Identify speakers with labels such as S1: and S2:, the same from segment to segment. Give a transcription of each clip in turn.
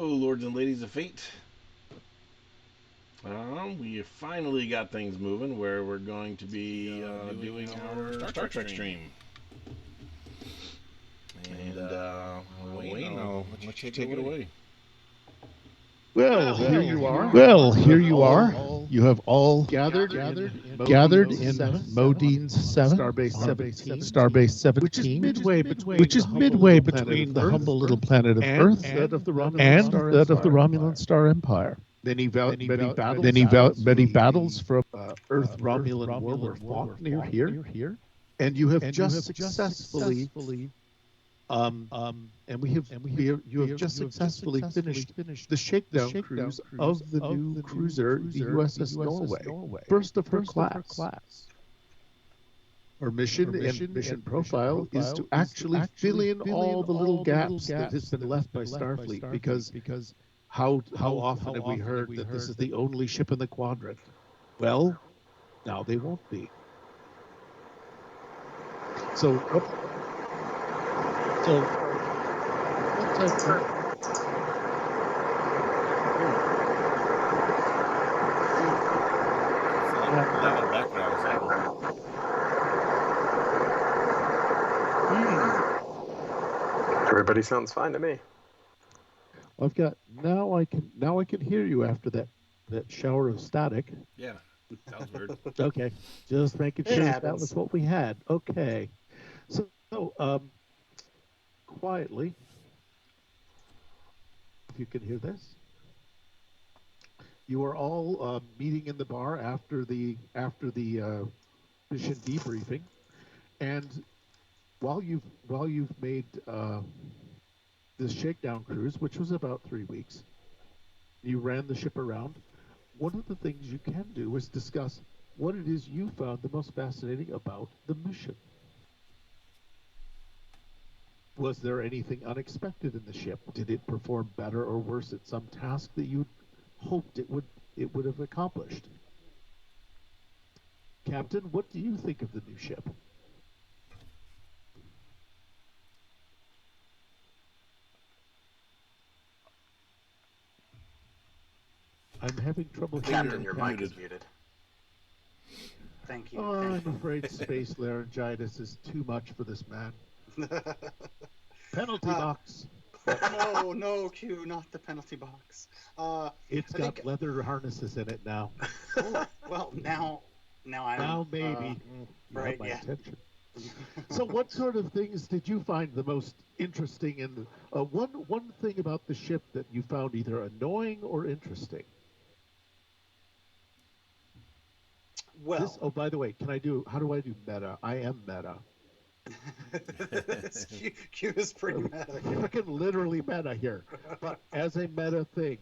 S1: Hello, lords and ladies of fate. We finally got things moving where we're going to be doing our Star Trek stream. And Wayne, I'll let you take it away.
S2: Well, here you are.
S3: You have all
S2: gathered in
S3: Modine's 7
S2: Starbase 17,
S3: which is midway between the humble little planet of
S2: and
S3: Earth
S2: that of the
S3: and
S2: Romulan
S3: that of the Romulan Star Empire.
S2: Many battles,
S3: Many battles from
S2: Earth Romulan War were fought near here, and you have just successfully you have just successfully finished the shakedown cruise of the new cruiser, the USS Norway, first of her class. Our mission and mission profile is to actually fill in all the little gaps that has been left by Starfleet, because how often have we heard that this is the only ship in the quadrant? Well, now they won't be. So what?
S4: Everybody sounds fine to me.
S2: I've got now I can hear you after that shower of static.
S1: Yeah, sounds weird.
S2: Okay, just making sure that was what we had. Okay, so quietly, if you can hear this, you are all meeting in the bar after the mission debriefing, and while you've made this shakedown cruise, which was about 3 weeks, you ran the ship around. One of the things you can do is discuss what it is you found the most fascinating about the mission. Was there anything unexpected in the ship? Did it perform better or worse at some task that you hoped it would have accomplished? Captain, what do you think of the new ship? I'm having trouble hearing
S4: Captain, your mic is muted.
S5: Thank you.
S2: Oh, I'm afraid space laryngitis is too much for this man. Penalty box.
S5: No, Q, not the penalty box.
S2: It's got leather harnesses in it now.
S5: Oh, well, now I'm...
S2: Now maybe.
S5: Right,
S2: my
S5: yeah.
S2: attention. So what sort of things did you find the most interesting? And one thing about the ship that you found either annoying or interesting?
S5: Well...
S2: oh, by the way, how do I do meta? I am meta.
S5: Q is pretty meta.
S2: Freaking literally meta here. But as a meta thing,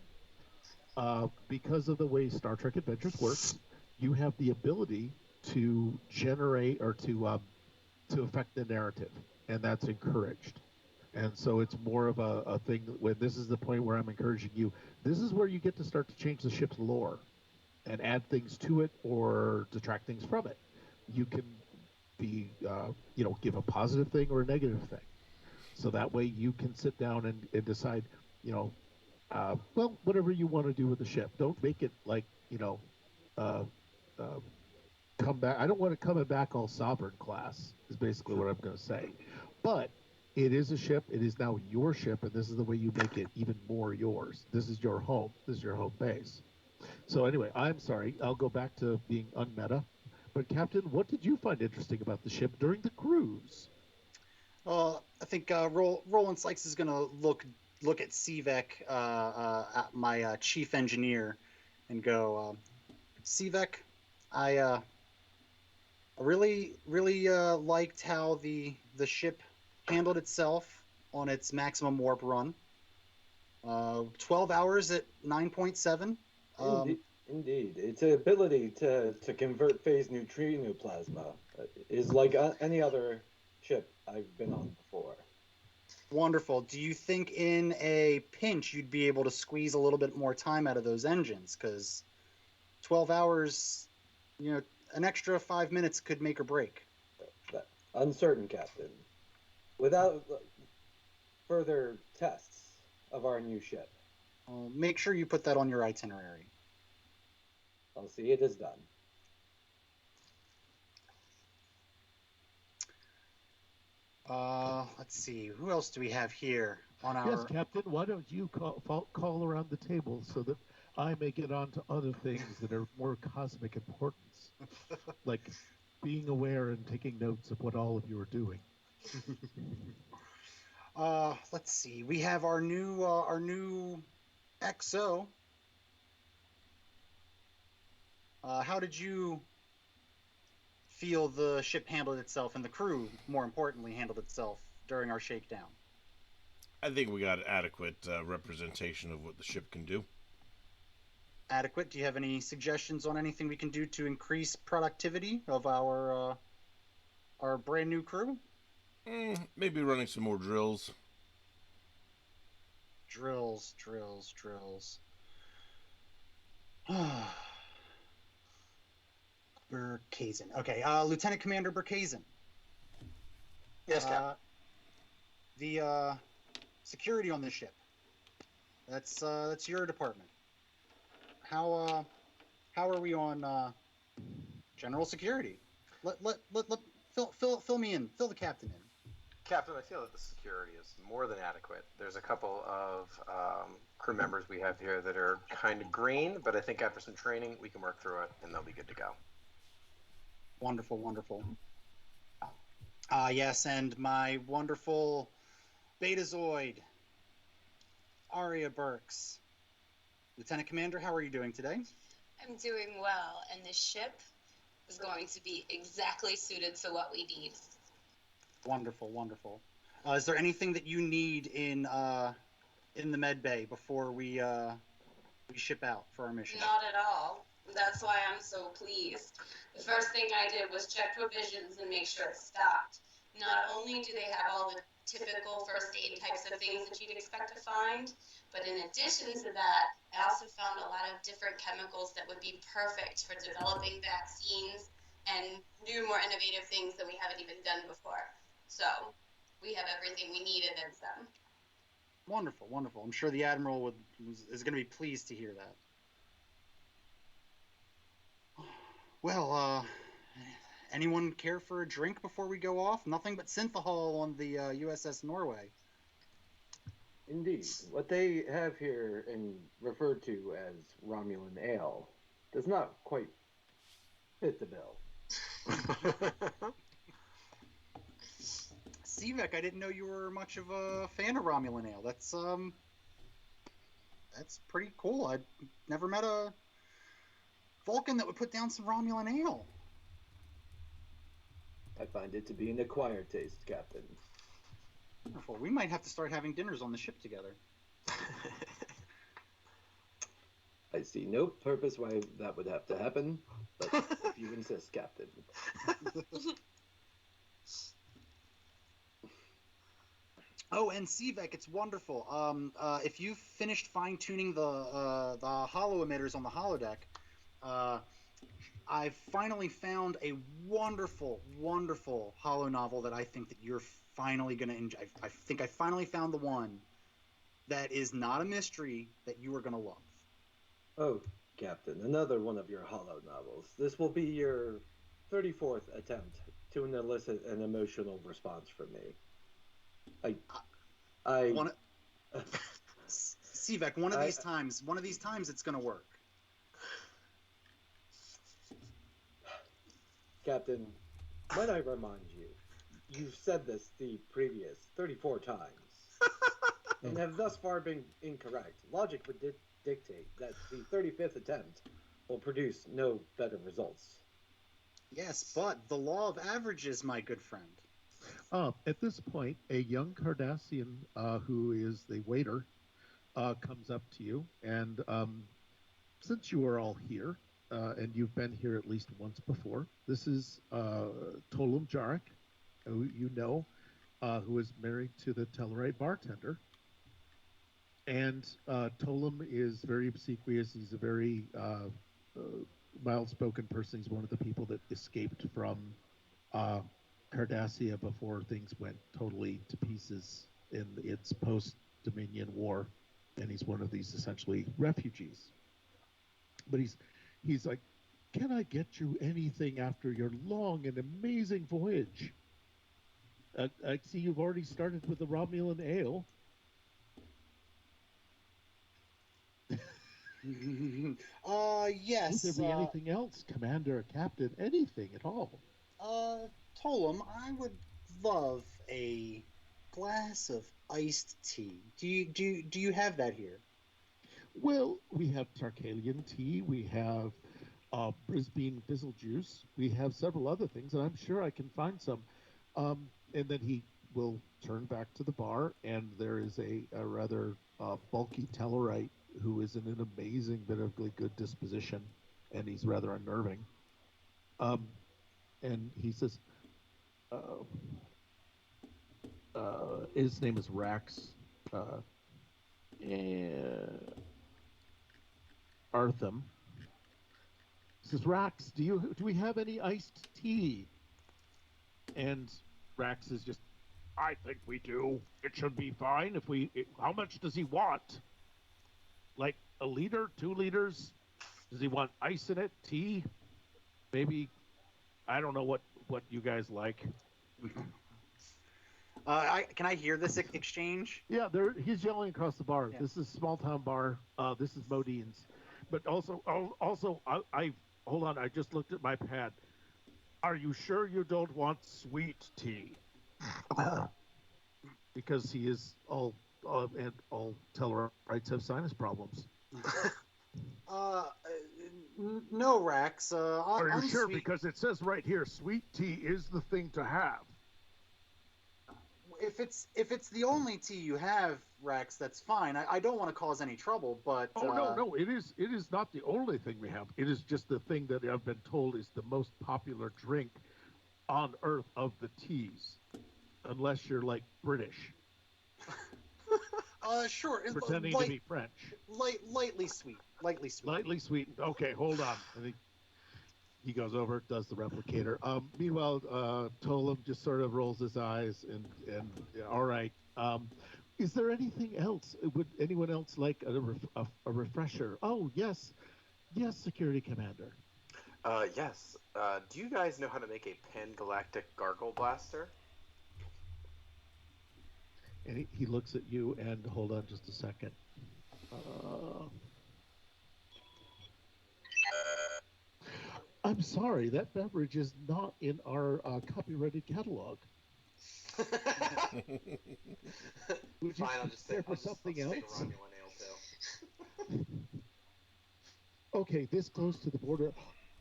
S2: because of the way Star Trek Adventures works, you have the ability to generate or to affect the narrative, and that's encouraged. And so it's more of a thing when this is the point where I'm encouraging you. This is where you get to start to change the ship's lore and add things to it or detract things from it. You can be, give a positive thing or a negative thing. So that way you can sit down and decide, whatever you want to do with the ship. Don't make it like, come back. I don't want it coming back all sovereign class, is basically what I'm going to say. But it is a ship. It is now your ship, and this is the way you make it even more yours. This is your home. This is your home base. So anyway, I'm sorry. I'll go back to being unmeta. But Captain, what did you find interesting about the ship during the cruise?
S5: I think Roland Sykes is going to look at Sivek, at my chief engineer, and go, Sivek, I really liked how the ship handled itself on its maximum warp run. 12 hours at 9.7.
S6: Indeed. Its ability to convert phase neutrino plasma is like any other ship I've been on before.
S5: Wonderful. Do you think in a pinch you'd be able to squeeze a little bit more time out of those engines? Because 12 hours, an extra 5 minutes could make or break.
S6: Uncertain, Captain. Without further tests of our new ship,
S5: Make sure you put that on your itinerary.
S6: I'll see it is done.
S5: Let's see. Who else do we have here on our?
S2: Yes, Captain. Why don't you call around the table so that I may get on to other things that are more cosmic importance, like being aware and taking notes of what all of you are doing.
S5: Let's see. We have our new XO. How did you feel the ship handled itself, and the crew, more importantly, handled itself during our shakedown?
S1: I think we got adequate representation of what the ship can do.
S5: Adequate. Do you have any suggestions on anything we can do to increase productivity of our brand new crew?
S1: Maybe running some more drills.
S5: Drills. Burkazen. Okay, Lieutenant Commander Burkazen.
S4: Yes, Captain.
S5: The security on this ship. That's your department. How are we on general security? Let fill me in. Fill the captain in.
S4: Captain, I feel that the security is more than adequate. There's a couple of crew members we have here that are kind of green, but I think after some training, we can work through it, and they'll be good to go.
S5: Wonderful. Yes, and my wonderful Betazoid, Aria Burks. Lieutenant Commander, how are you doing today?
S7: I'm doing well, and this ship is going to be exactly suited to what we need.
S5: Wonderful. Is there anything that you need in the med bay before we ship out for our mission?
S7: Not at all. That's why I'm so pleased. The first thing I did was check provisions and make sure it's stocked. Not only do they have all the typical first aid types of things that you'd expect to find, but in addition to that, I also found a lot of different chemicals that would be perfect for developing vaccines and new, more innovative things that we haven't even done before. So we have everything we need and then some.
S5: Wonderful. I'm sure the Admiral is going to be pleased to hear that. Well, anyone care for a drink before we go off? Nothing but synthahol on the USS Norway.
S6: Indeed. What they have here and referred to as Romulan ale does not quite fit the bill.
S5: Sivek, I didn't know you were much of a fan of Romulan ale. That's pretty cool. I've never met a Vulcan that would put down some Romulan ale.
S6: I find it to be an acquired taste, Captain.
S5: Wonderful. We might have to start having dinners on the ship together.
S6: I see no purpose why that would have to happen, but if you insist, Captain.
S5: Oh, and Sivek, it's wonderful. If you've finished fine-tuning the holo emitters on the holodeck, I've finally found a wonderful holo novel that I think that you're finally going to enjoy. I think I finally found the one that is not a mystery that you are going to love.
S6: Oh, Captain, another one of your holo novels. This will be your 34th attempt to elicit an emotional response from me.
S5: Sivek, one of these times it's going to work.
S6: Captain, might I remind you, you've said this the previous 34 times, and have thus far been incorrect. Logic would dictate that the 35th attempt will produce no better results.
S5: Yes, but the law of averages, my good friend.
S2: At this point, a young Cardassian who is the waiter comes up to you, and since you are all here, and you've been here at least once before, this is Tolum Jarek, who you know, who is married to the Tellarite bartender. And Tolum is very obsequious. He's a very mild-spoken person. He's one of the people that escaped from Cardassia before things went totally to pieces in its post-Dominion War. and he's one of these essentially refugees. But he's like, "Can I get you anything after your long and amazing voyage? I see you've already started with the Romulan ale."
S5: Yes.
S2: Would there be anything else, Commander, Captain, anything at all?
S5: Tolam, I would love a glass of iced tea. Do you have that here?
S2: Well, we have Tarkalian tea, we have Brisbane fizzle juice, we have several other things, and I'm sure I can find some. And then he will turn back to the bar, and there is a rather bulky Tellarite who is in an amazing bit of good disposition, and he's rather unnerving. Um, and he says, uh, his name is Rax. And Artham. He says, "Rax, do we have any iced tea?" And Rax is just, "I think we do. It should be fine if how much does he want? Like a liter, 2 liters? Does he want ice in it? Tea? Maybe, I don't know what you guys like."
S5: Can I hear this exchange?
S2: Yeah, he's yelling across the bar. Yeah. This is small town bar. This is Modine's. But also, I hold on. I just looked at my pad. Are you sure you don't want sweet tea? Because he is and all Tellarites have sinus problems.
S5: No, Rax.
S2: Are you sure? Because it says right here, sweet tea is the thing to have.
S5: If it's the only tea you have, Rex, that's fine. I don't want to cause any trouble, but
S2: no, it is not the only thing we have. It is just the thing that I've been told is the most popular drink on Earth of the teas, unless you're like British.
S5: Sure.
S2: Pretending to be French.
S5: Lightly sweet.
S2: Lightly sweet. Okay, hold on. I think he goes over, does the replicator. Meanwhile, Tolam just sort of rolls his eyes and all right. Is there anything else? Would anyone else like a refresher? Oh, yes, Security Commander.
S4: Yes. Do you guys know how to make a pan-galactic gargle blaster?
S2: And he looks at you and hold on just a second. I'm sorry, that beverage is not in our copyrighted catalog. Would you
S4: Fine, I'll just
S2: care for something else?
S4: Romulan ale too.
S2: Okay, this goes to the border.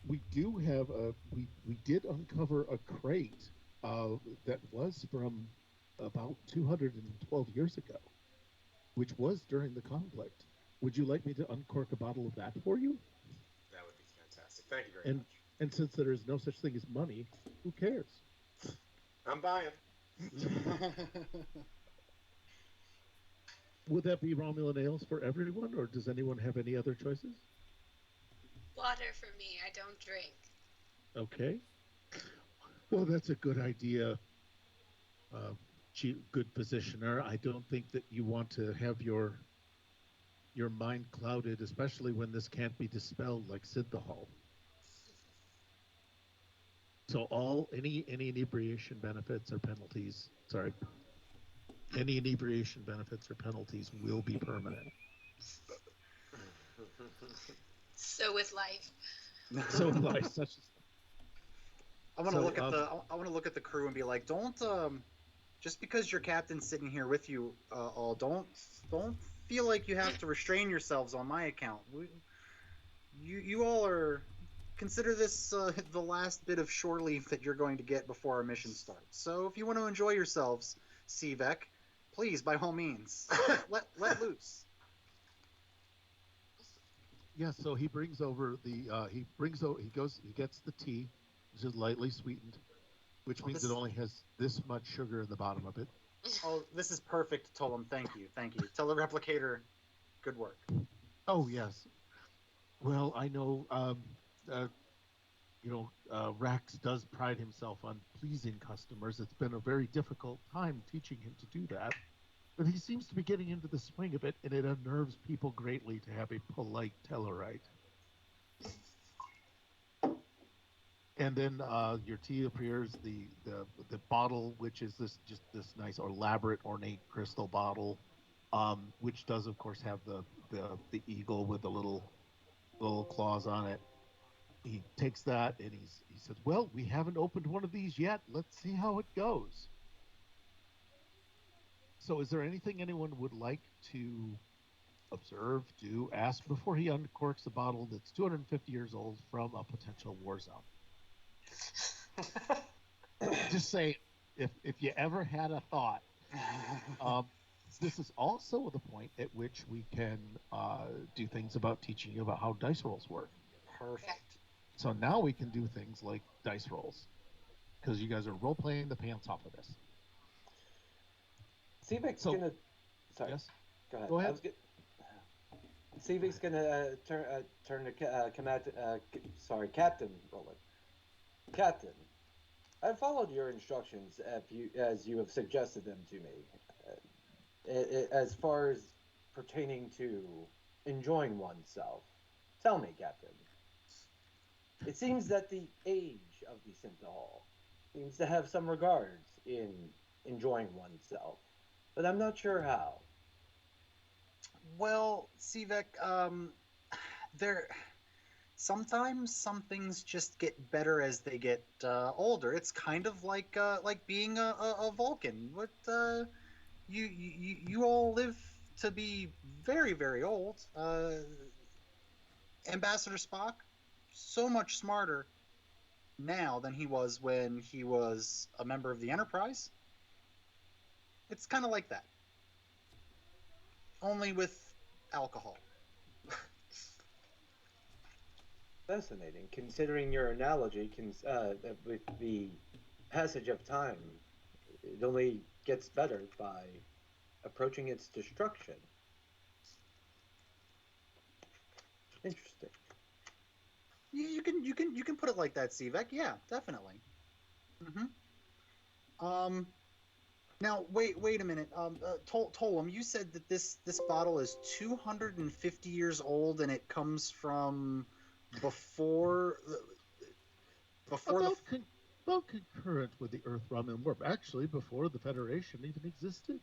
S2: We do have we did uncover a crate that was from about 212 years ago, which was during the conflict. Would you like me to uncork a bottle of that for you?
S4: That would be fantastic. Thank you very much.
S2: And since there is no such thing as money, who cares?
S4: I'm buying.
S2: Would that be Romulan ales for everyone, or does anyone have any other choices?
S7: Water for me. I don't drink.
S2: Okay. Well, that's a good idea, good positioner. I don't think that you want to have your mind clouded, especially when this can't be dispelled like Synthahol. So any inebriation benefits or penalties, any inebriation benefits or penalties will be permanent.
S7: So with life.
S2: So with life, such as
S5: I want to look at the crew and be like, don't just because your captain's sitting here with you, all don't feel like you have to restrain yourselves on my account. You all are. Consider this the last bit of shore leave that you're going to get before our mission starts. So if you want to enjoy yourselves, Sivek, please, by all means, let loose.
S2: Yeah, so he brings over he gets the tea, which is lightly sweetened, which means it only has this much sugar in the bottom of it.
S5: Oh, this is perfect, Tolam. Thank you. Tell the replicator, good work.
S2: Oh yes. Well, I know. Rax does pride himself on pleasing customers. It's been a very difficult time teaching him to do that. But he seems to be getting into the swing of it, and it unnerves people greatly to have a polite Tellarite. And then your tea appears, the bottle, which is this nice elaborate ornate crystal bottle, which does of course have the eagle with the little claws on it. He takes that and he says, "Well, we haven't opened one of these yet. Let's see how it goes." So, is there anything anyone would like to observe, do, ask before he uncorks a bottle that's 250 years old from a potential war zone? Just say, if you ever had a thought. This is also the point at which we can do things about teaching you about how dice rolls work.
S5: Perfect.
S2: So now we can do things like dice rolls, because you guys are role playing the pants off of this.
S6: Cvic's
S2: So,
S6: gonna. Sorry.
S2: yes,
S6: Go ahead.
S2: go ahead.
S6: Cvic's gonna turn to Captain Roland. Captain, I followed your instructions as you have suggested them to me. As far as pertaining to enjoying oneself, tell me, Captain. It seems that the age of the Synthahol seems to have some regards in enjoying oneself, but I'm not sure how.
S5: Well, Sivek, there sometimes some things just get better as they get older. It's kind of like being a Vulcan. What you all live to be very very old. Ambassador Spock, so much smarter now than he was when he was a member of the Enterprise. It's kind of like that, only with alcohol.
S6: Fascinating, considering your analogy with the passage of time. It only gets better by approaching its destruction. Interesting.
S5: You can put it like that, Sivek. Yeah, definitely. Now wait a minute. Tolam, you said that this bottle is 250 years old and it comes from before before the.
S2: About concurrent with the Earth Romulan War, actually before the Federation even existed.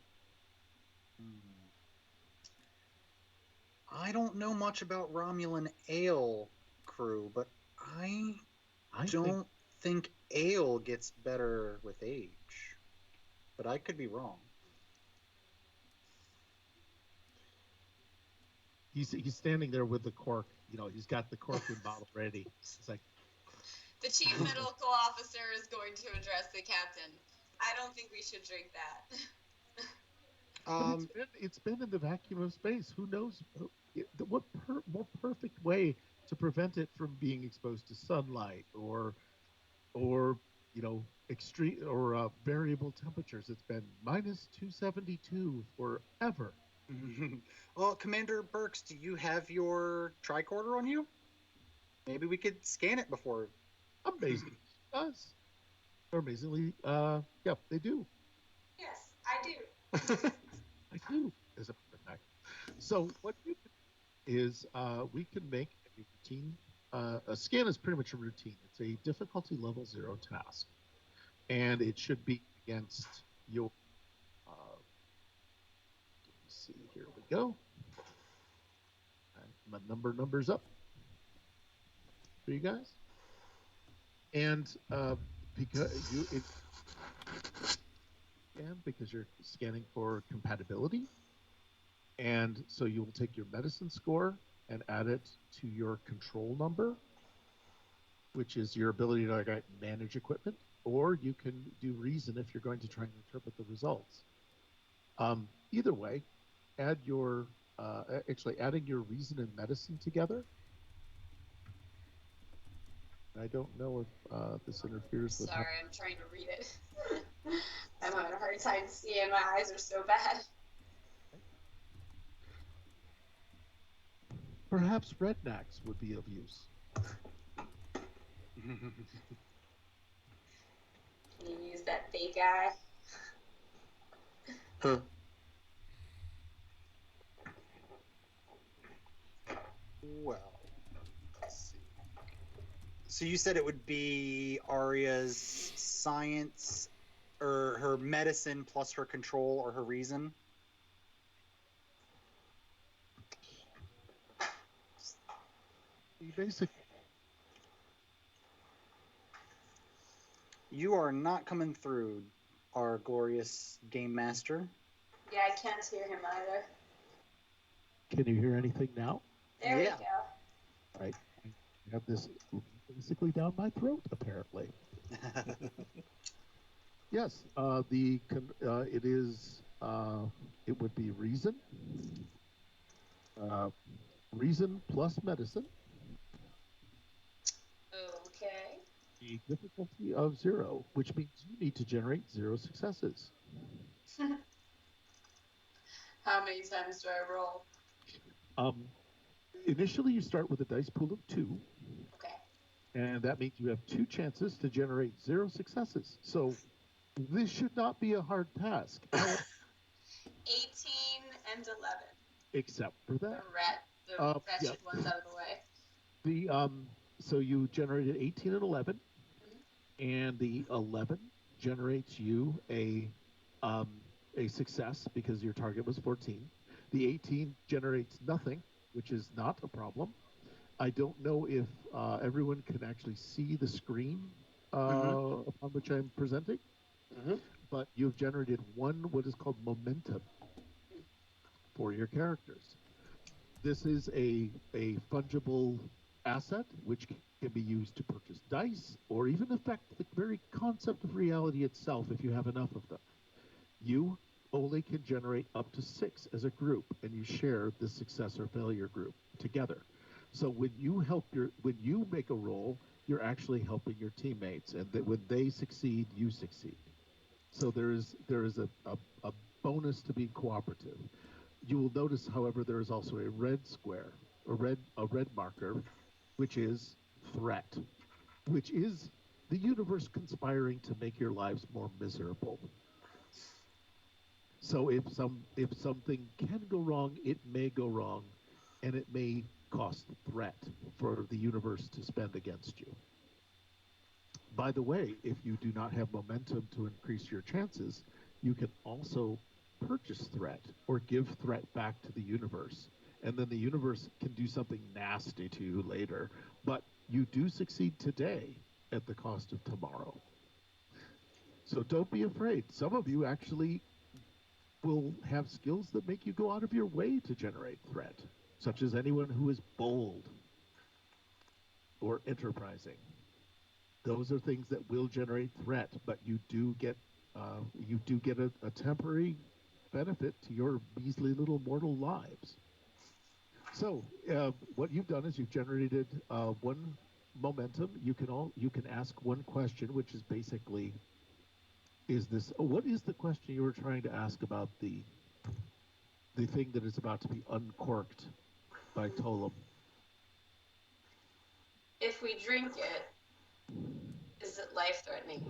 S5: I don't know much about Romulan ale crew, but I don't think ale gets better with age. But I could be wrong.
S2: He's standing there with the cork. You know, he's got the cork and bottle ready. It's like,
S7: the chief medical officer is going to address the captain. I don't think we should drink that.
S2: It's been in the vacuum of space. Who knows what more perfect way to prevent it from being exposed to sunlight or extreme or variable temperatures. It's been minus 272 forever.
S5: Well, Commander Burks, do you have your tricorder on you? Maybe we could scan it before.
S2: Amazingly, does. Or amazingly, yeah, they do.
S7: Yes, I do.
S2: I do, as a matter of fact. So what we can is we can make a routine. A scan is pretty much a routine. It's a difficulty level 0 task, and it should be against your. Let's see. Here we go. My numbers up for you guys, and because you're scanning for compatibility, and so you will take your medicine score and add it to your control number, which is your ability to manage equipment, or you can do reason if you're going to try and interpret the results. Either way, add your adding your reason and medicine together. I don't know if this interferes with.
S7: Sorry, I'm trying to read it. I'm having a hard time seeing. My eyes are so bad.
S2: Perhaps rednecks would be of use.
S7: Can you use that fake eye?
S5: well. Let's see. So you said it would be Arya's science, or her medicine plus her control or her reason?
S2: Basic.
S5: You are not coming through, our glorious game master.
S7: Yeah, I can't hear him either.
S2: Can you hear anything now?
S7: There we
S5: Yeah.
S7: go.
S2: I have this basically down my throat, apparently. Yes, it is. It would be reason. Reason plus medicine.
S7: Okay.
S2: A difficulty of 0, which means you need to generate 0 successes.
S7: How many times do I roll?
S2: Initially, you start with a dice pool of 2.
S7: Okay.
S2: And that means you have 2 chances to generate 0 successes. So this should not be a hard task.
S7: 18 and 11.
S2: Except for that.
S7: The wretched ones out of the way.
S2: So you generated 18 and 11, and the 11 generates you a success because your target was 14. The 18 generates nothing, which is not a problem. I don't know if everyone can actually see the screen upon which I'm presenting, but you've generated what is called momentum for your characters. This is a fungible asset which can be used to purchase dice or even affect the very concept of reality itself if you have enough of them. You only can generate up to 6 as a group, and you share the success or failure group together. So when you make a roll, you're actually helping your teammates, and that when they succeed, you succeed. So there is a bonus to being cooperative. You will notice, however, there is also a red square, a red marker, which is threat, which is the universe conspiring to make your lives more miserable. So if something can go wrong, it may go wrong, and it may cost threat for the universe to spend against you. By the way, if you do not have momentum to increase your chances, you can also purchase threat or give threat back to the universe. And then the universe can do something nasty to you later. But you do succeed today at the cost of tomorrow. So don't be afraid. Some of you actually will have skills that make you go out of your way to generate threat, such as anyone who is bold or enterprising. Those are things that will generate threat, but you do get a temporary benefit to your measly little mortal lives. So what you've done is you've generated 1 momentum. You can ask 1 question, which is basically, what is the question you were trying to ask about the thing that is about to be uncorked by Tollum?
S7: If we drink it, is it life-threatening?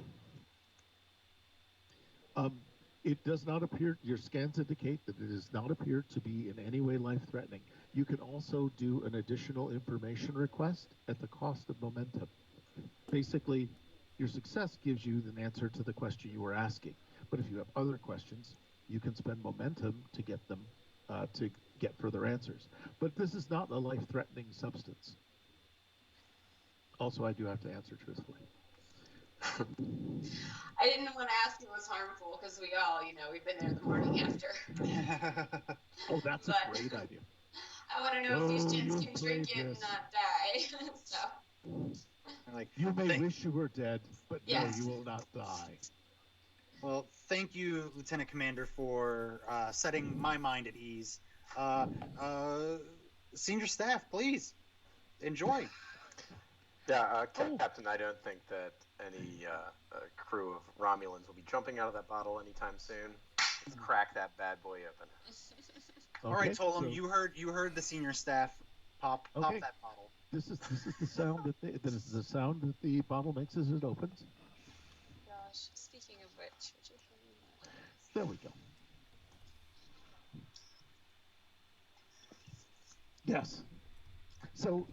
S2: It does not appear, your scans indicate that it does not appear to be in any way life-threatening. You can also do an additional information request at the cost of momentum. Basically, your success gives you an answer to the question you were asking. But if you have other questions, you can spend momentum to get them, to get further answers. But this is not a life-threatening substance. Also, I do have to answer truthfully.
S7: I didn't want to ask if it was harmful because we've been there the morning after.
S2: Oh, that's a great idea.
S7: I want to know if these gins can drink it and not die. So.
S2: You may wish you were dead, but
S7: yes.
S2: No, you will not die.
S5: Well, thank you, Lieutenant Commander, for setting my mind at ease. Senior staff, please enjoy.
S4: Yeah, Captain, I don't think that any crew of Romulans will be jumping out of that bottle anytime soon. Let's crack that bad boy open.
S5: All right, Tollum, so you heard the senior staff pop that bottle.
S2: This is the sound that the bottle makes as it opens.
S7: Gosh, speaking of which, would you hand me that?
S2: There we go. Yes. So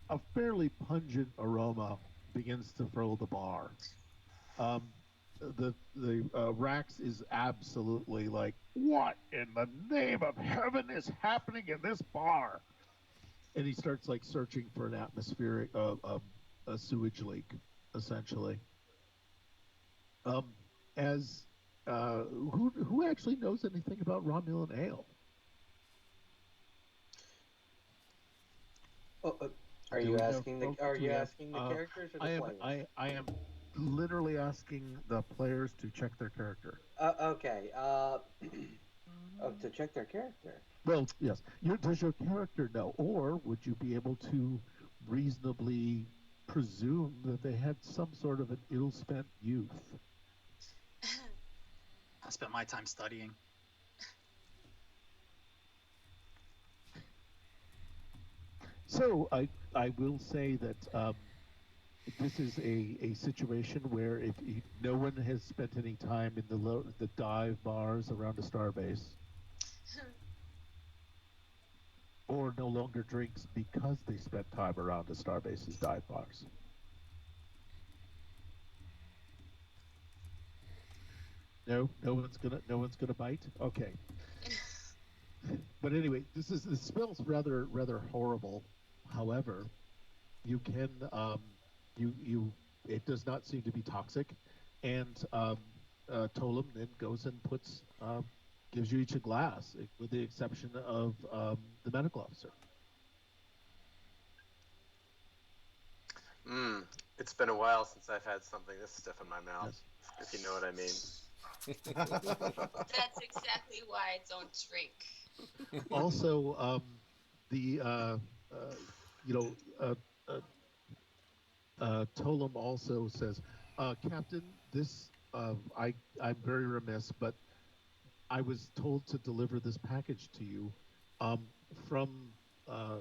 S2: a fairly pungent aroma begins to fill the bar. Um, the Rax is absolutely like, what in the name of heaven is happening in this bar? And he starts like searching for an atmospheric, a sewage leak, essentially. Um, as who actually knows anything about Romulan ale?
S6: Oh,
S4: Are
S2: Do
S4: you
S2: we have
S4: asking the
S2: folks?
S4: Are
S2: Do
S4: you
S2: we have?
S4: asking the characters or the
S2: I am.
S4: players?
S2: I am literally asking the players to check their character.
S6: Okay. Oh, to check their character.
S2: Well, yes. Does your character know, or would you be able to reasonably presume that they had some sort of an ill-spent youth?
S5: I spent my time studying.
S2: So I will say that this is a situation where if no one has spent any time in the dive bars around a starbase, or no longer drinks because they spent time around a starbase's dive bars. No one's gonna bite. Okay, but anyway, this smells rather horrible. However, you can you it does not seem to be toxic, and Tolam then goes and gives you each a glass, with the exception of the medical officer.
S4: It's been a while since I've had something this stiff in my mouth,
S2: Yes.
S4: if you know what I mean.
S7: That's exactly why I don't drink.
S2: Also, the you know Tolam also says, Captain, I'm very remiss, but I was told to deliver this package to you from uh,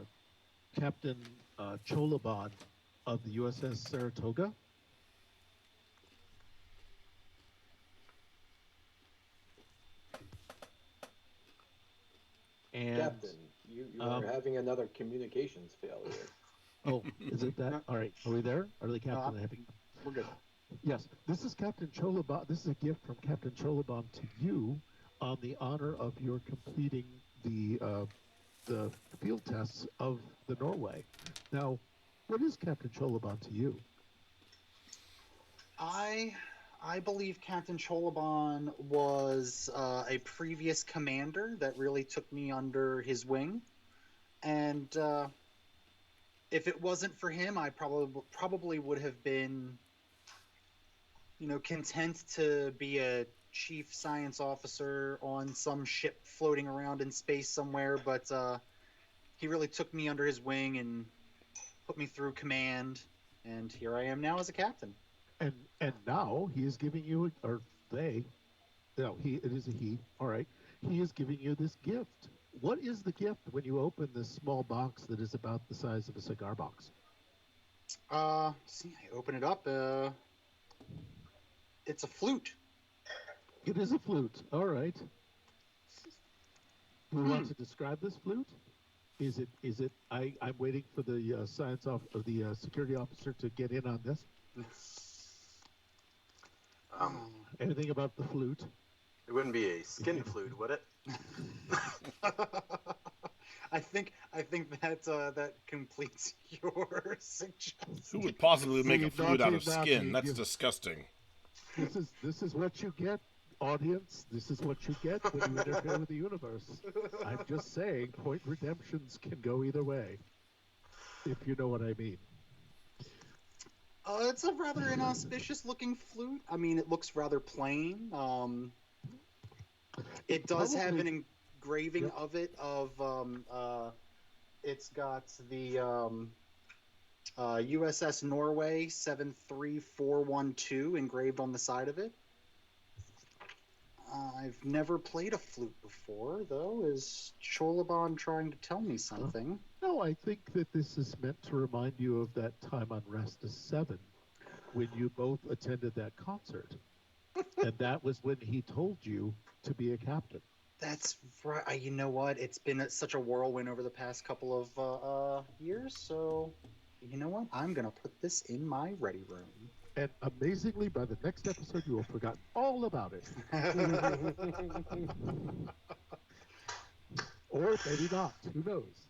S2: Captain Cholaban of the USS Saratoga. And
S6: Captain, you are having another communications failure.
S2: oh, is it that? All right, are we there? Are the captain having?
S5: We're good.
S2: Yes, this is Captain Cholaban. This is a gift from Captain Cholaban to you on the honor of your completing the field tests of the Norway. Now, what is Captain Cholaban to you?
S5: I believe Captain Cholaban was a previous commander that really took me under his wing, and if it wasn't for him, I probably would have been, content to be a chief science officer on some ship floating around in space somewhere. But he really took me under his wing and put me through command, and here I am now as a captain.
S2: And now he is giving you, or they, no, it is a he. All right, he is giving you this gift. What is the gift when you open this small box that is about the size of a cigar box?
S5: See, I open it up. It's a flute.
S2: It is a flute. All right. Do we want to describe this flute? Is it? I'm waiting for the security officer to get in on this. Anything about the flute?
S4: It wouldn't be a skin flute, would it?
S5: I think that completes your suggestion.
S1: Who would possibly make a flute out of skin? That's disgusting.
S2: This is what you get, audience. This is what you get when you interfere with the universe. I'm just saying, point redemptions can go either way, if you know what I mean.
S5: It's a rather inauspicious-looking flute. I mean, it looks rather plain. It does have an engraving of it. It's got the USS Norway 73412 engraved on the side of it. I've never played a flute before, though. Is Cholaban trying to tell me something?
S2: No, I think that this is meant to remind you of that time on Restus 7 when you both attended that concert. And that was when he told you to be a captain.
S5: That's right. You know what? It's been such a whirlwind over the past couple of years. So, you know what? I'm gonna put this in my ready room.
S2: And amazingly, by the next episode, you will have forgotten all about it. Or maybe not. Who knows?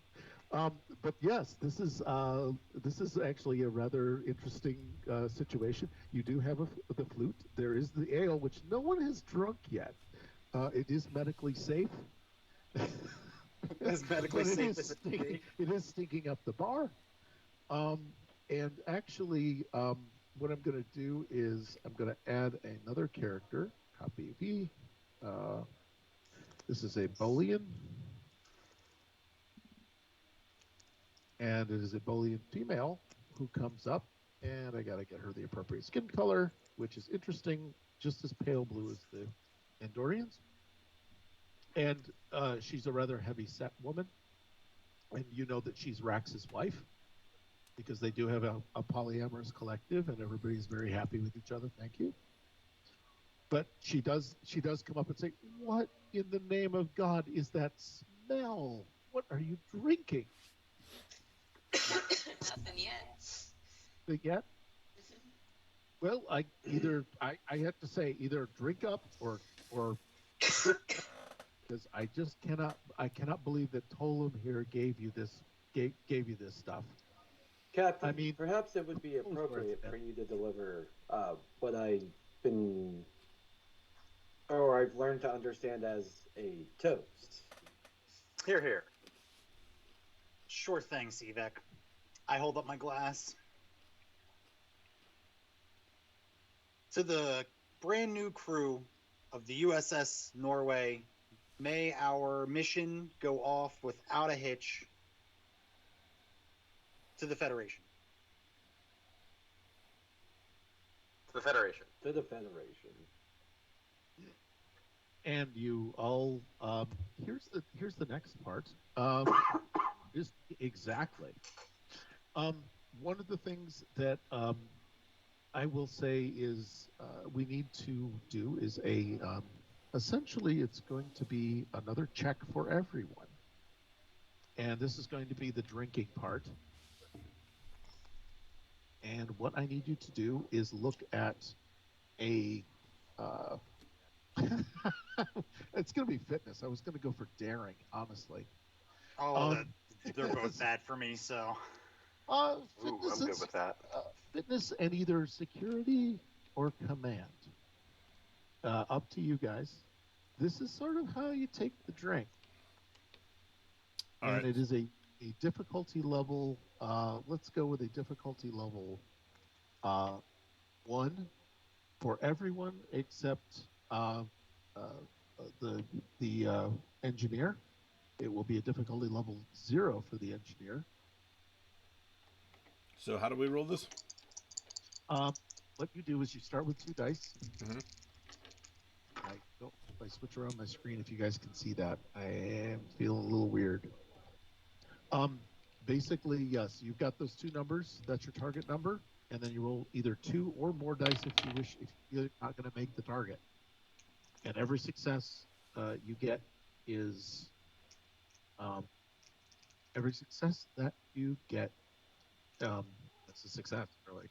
S2: But yes, this is actually a rather interesting situation. You do have the flute. There is the ale, which no one has drunk yet. It is medically safe.
S5: As medically
S2: But
S5: safe as it can be.
S2: it is stinking up the bar. Um, and actually, what I'm going to do is I'm going to add another character. Copy V. This is a Bolian. And it is a Bolian female who comes up, and I got to get her the appropriate skin color, which is interesting, just as pale blue as the Andorians. And she's a rather heavy-set woman, and you know that she's Rax's wife, because they do have a polyamorous collective, and everybody's very happy with each other. Thank you. But she does come up and say, "What in the name of God is that smell? What are you drinking?"
S7: Nothing yet.
S2: Thing yet? Well, I have to say either drink up or because I just cannot believe that Tolam here gave you this stuff.
S6: Captain,
S2: I mean,
S6: perhaps it would be appropriate for you to deliver what I've learned to understand as a toast.
S4: Here, here.
S5: Sure thing, Sivek. I hold up my glass. To the brand new crew of the USS Norway, may our mission go off without a hitch. To the Federation.
S4: To the Federation.
S6: To the Federation.
S2: And you all here's the next part. Just exactly. One of the things that I will say is we need to do is essentially it's going to be another check for everyone, and this is going to be the drinking part. And what I need you to do is look at a. It's going to be fitness. I was going to go for daring, honestly.
S5: Oh, they're both bad for me. So.
S4: Ooh, I'm good with that.
S2: Fitness and either security or command. Up to you guys. This is sort of how you take the drink.
S1: All
S2: and
S1: right.
S2: It is a difficulty level. Let's go with a difficulty level 1 for everyone except the engineer. It will be a difficulty level 0 for the engineer.
S1: So how do we roll this?
S2: What you do is you start with 2 dice.
S1: Mm-hmm.
S2: I switch around my screen if you guys can see that. I am feeling a little weird. Basically, yes, you've got those 2 numbers. That's your target number. And then you roll either 2 or more dice if you wish, if you're not going to make the target. And every success you get is every success that you get, that's a success, really.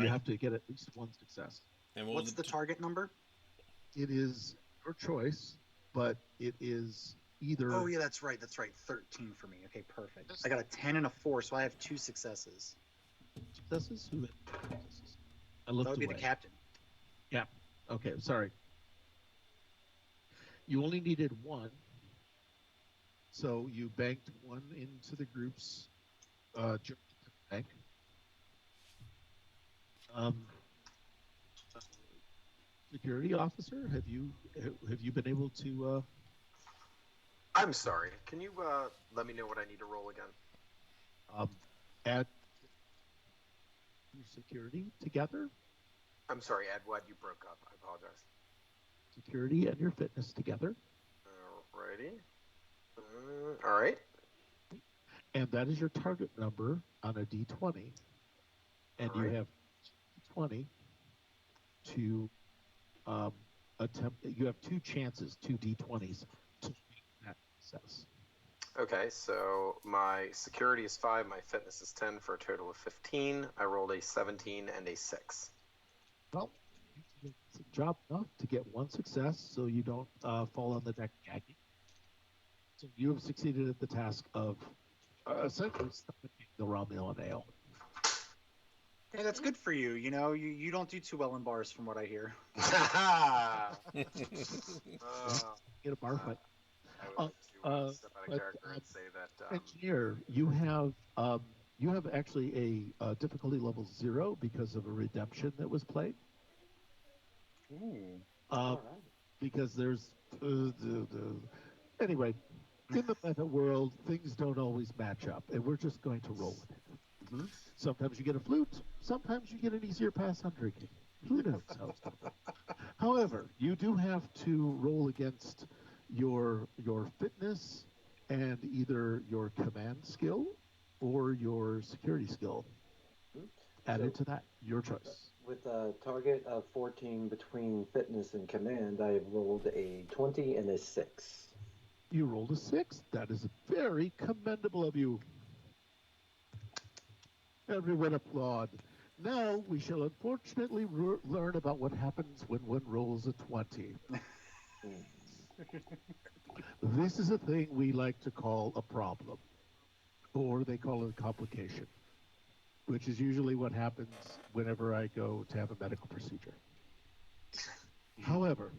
S2: You have to get at least 1 success.
S1: And
S5: what's the target number?
S2: It is your choice, but it is either.
S5: Oh yeah, that's right. 13 for me. Okay, perfect. I got a 10 and a 4, so I have 2 successes.
S2: Successes? Who? I looked
S5: That would be
S2: away.
S5: the captain.
S2: Yeah. Okay. Sorry. You only needed 1, so you banked 1 into the group's bank. Security officer, have you been able to?
S4: I'm sorry. Can you let me know what I need to roll again?
S2: Add your security together.
S4: I'm sorry, Ed. What? You broke up. I apologize.
S2: Security and your fitness together.
S4: Alrighty. All right.
S2: And that is your target number on a D20. And you have D20 to attempt. You have 2 chances, 2 d20s, to make that success.
S4: Okay, so my security is 5, my fitness is 10 for a total of 15. I rolled a 17 and a 6.
S2: Well, you did a job enough to get 1 success, so you don't fall on the deck gagging. So you have succeeded at the task of essentially stomaching the Romulan ale.
S5: Hey, that's good for you. You know, you don't do too well in bars, from what I hear.
S2: Get a bar fight.
S4: I would have to step out of character and say that.
S2: Engineer, you have actually a difficulty level 0 because of a redemption that was played.
S5: Ooh.
S2: Because there's anyway, in the meta world, things don't always match up, and we're just going to roll with it.
S5: Mm-hmm.
S2: Sometimes you get a flute, sometimes you get an easier pass on drinking. Who knows how it's going to go? However, you do have to roll against your fitness and either your command skill or your security skill. Added to that, your choice.
S6: With a target of 14 between fitness and command, I have rolled a 20 and a 6.
S2: You rolled a 6. That is very commendable of you. Everyone applaud. Now we shall unfortunately learn about what happens when one rolls a 20. This is a thing we like to call a problem, or they call it a complication, which is usually what happens whenever I go to have a medical procedure. However,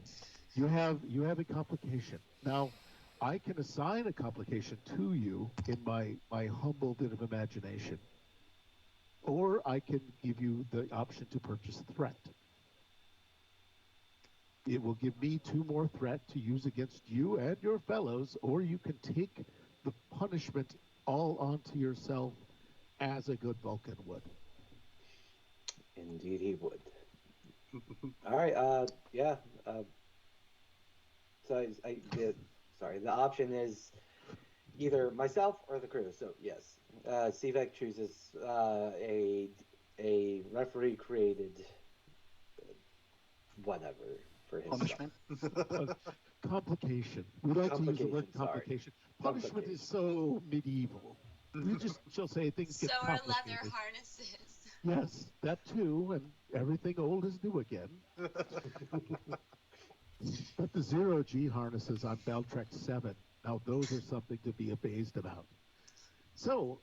S2: you have a complication. Now, I can assign a complication to you in my humble bit of imagination, or I can give you the option to purchase a threat. It will give me 2 more threat to use against you and your fellows, or you can take the punishment all onto yourself as a good Vulcan would.
S6: Indeed he would. All right, yeah. Sorry, the option is either myself or the crew. So yes, CVEC chooses a referee created whatever for his
S5: Punishment.
S2: Complication. We like to use the word
S6: Complication, sorry.
S2: complication. Punishment is so medieval. We just shall say things get
S7: So are
S2: complicated.
S7: leather harnesses.
S2: Yes, that too, and everything old is new again. But the 0G harnesses on Beltrek 7, now those are something to be amazed about. So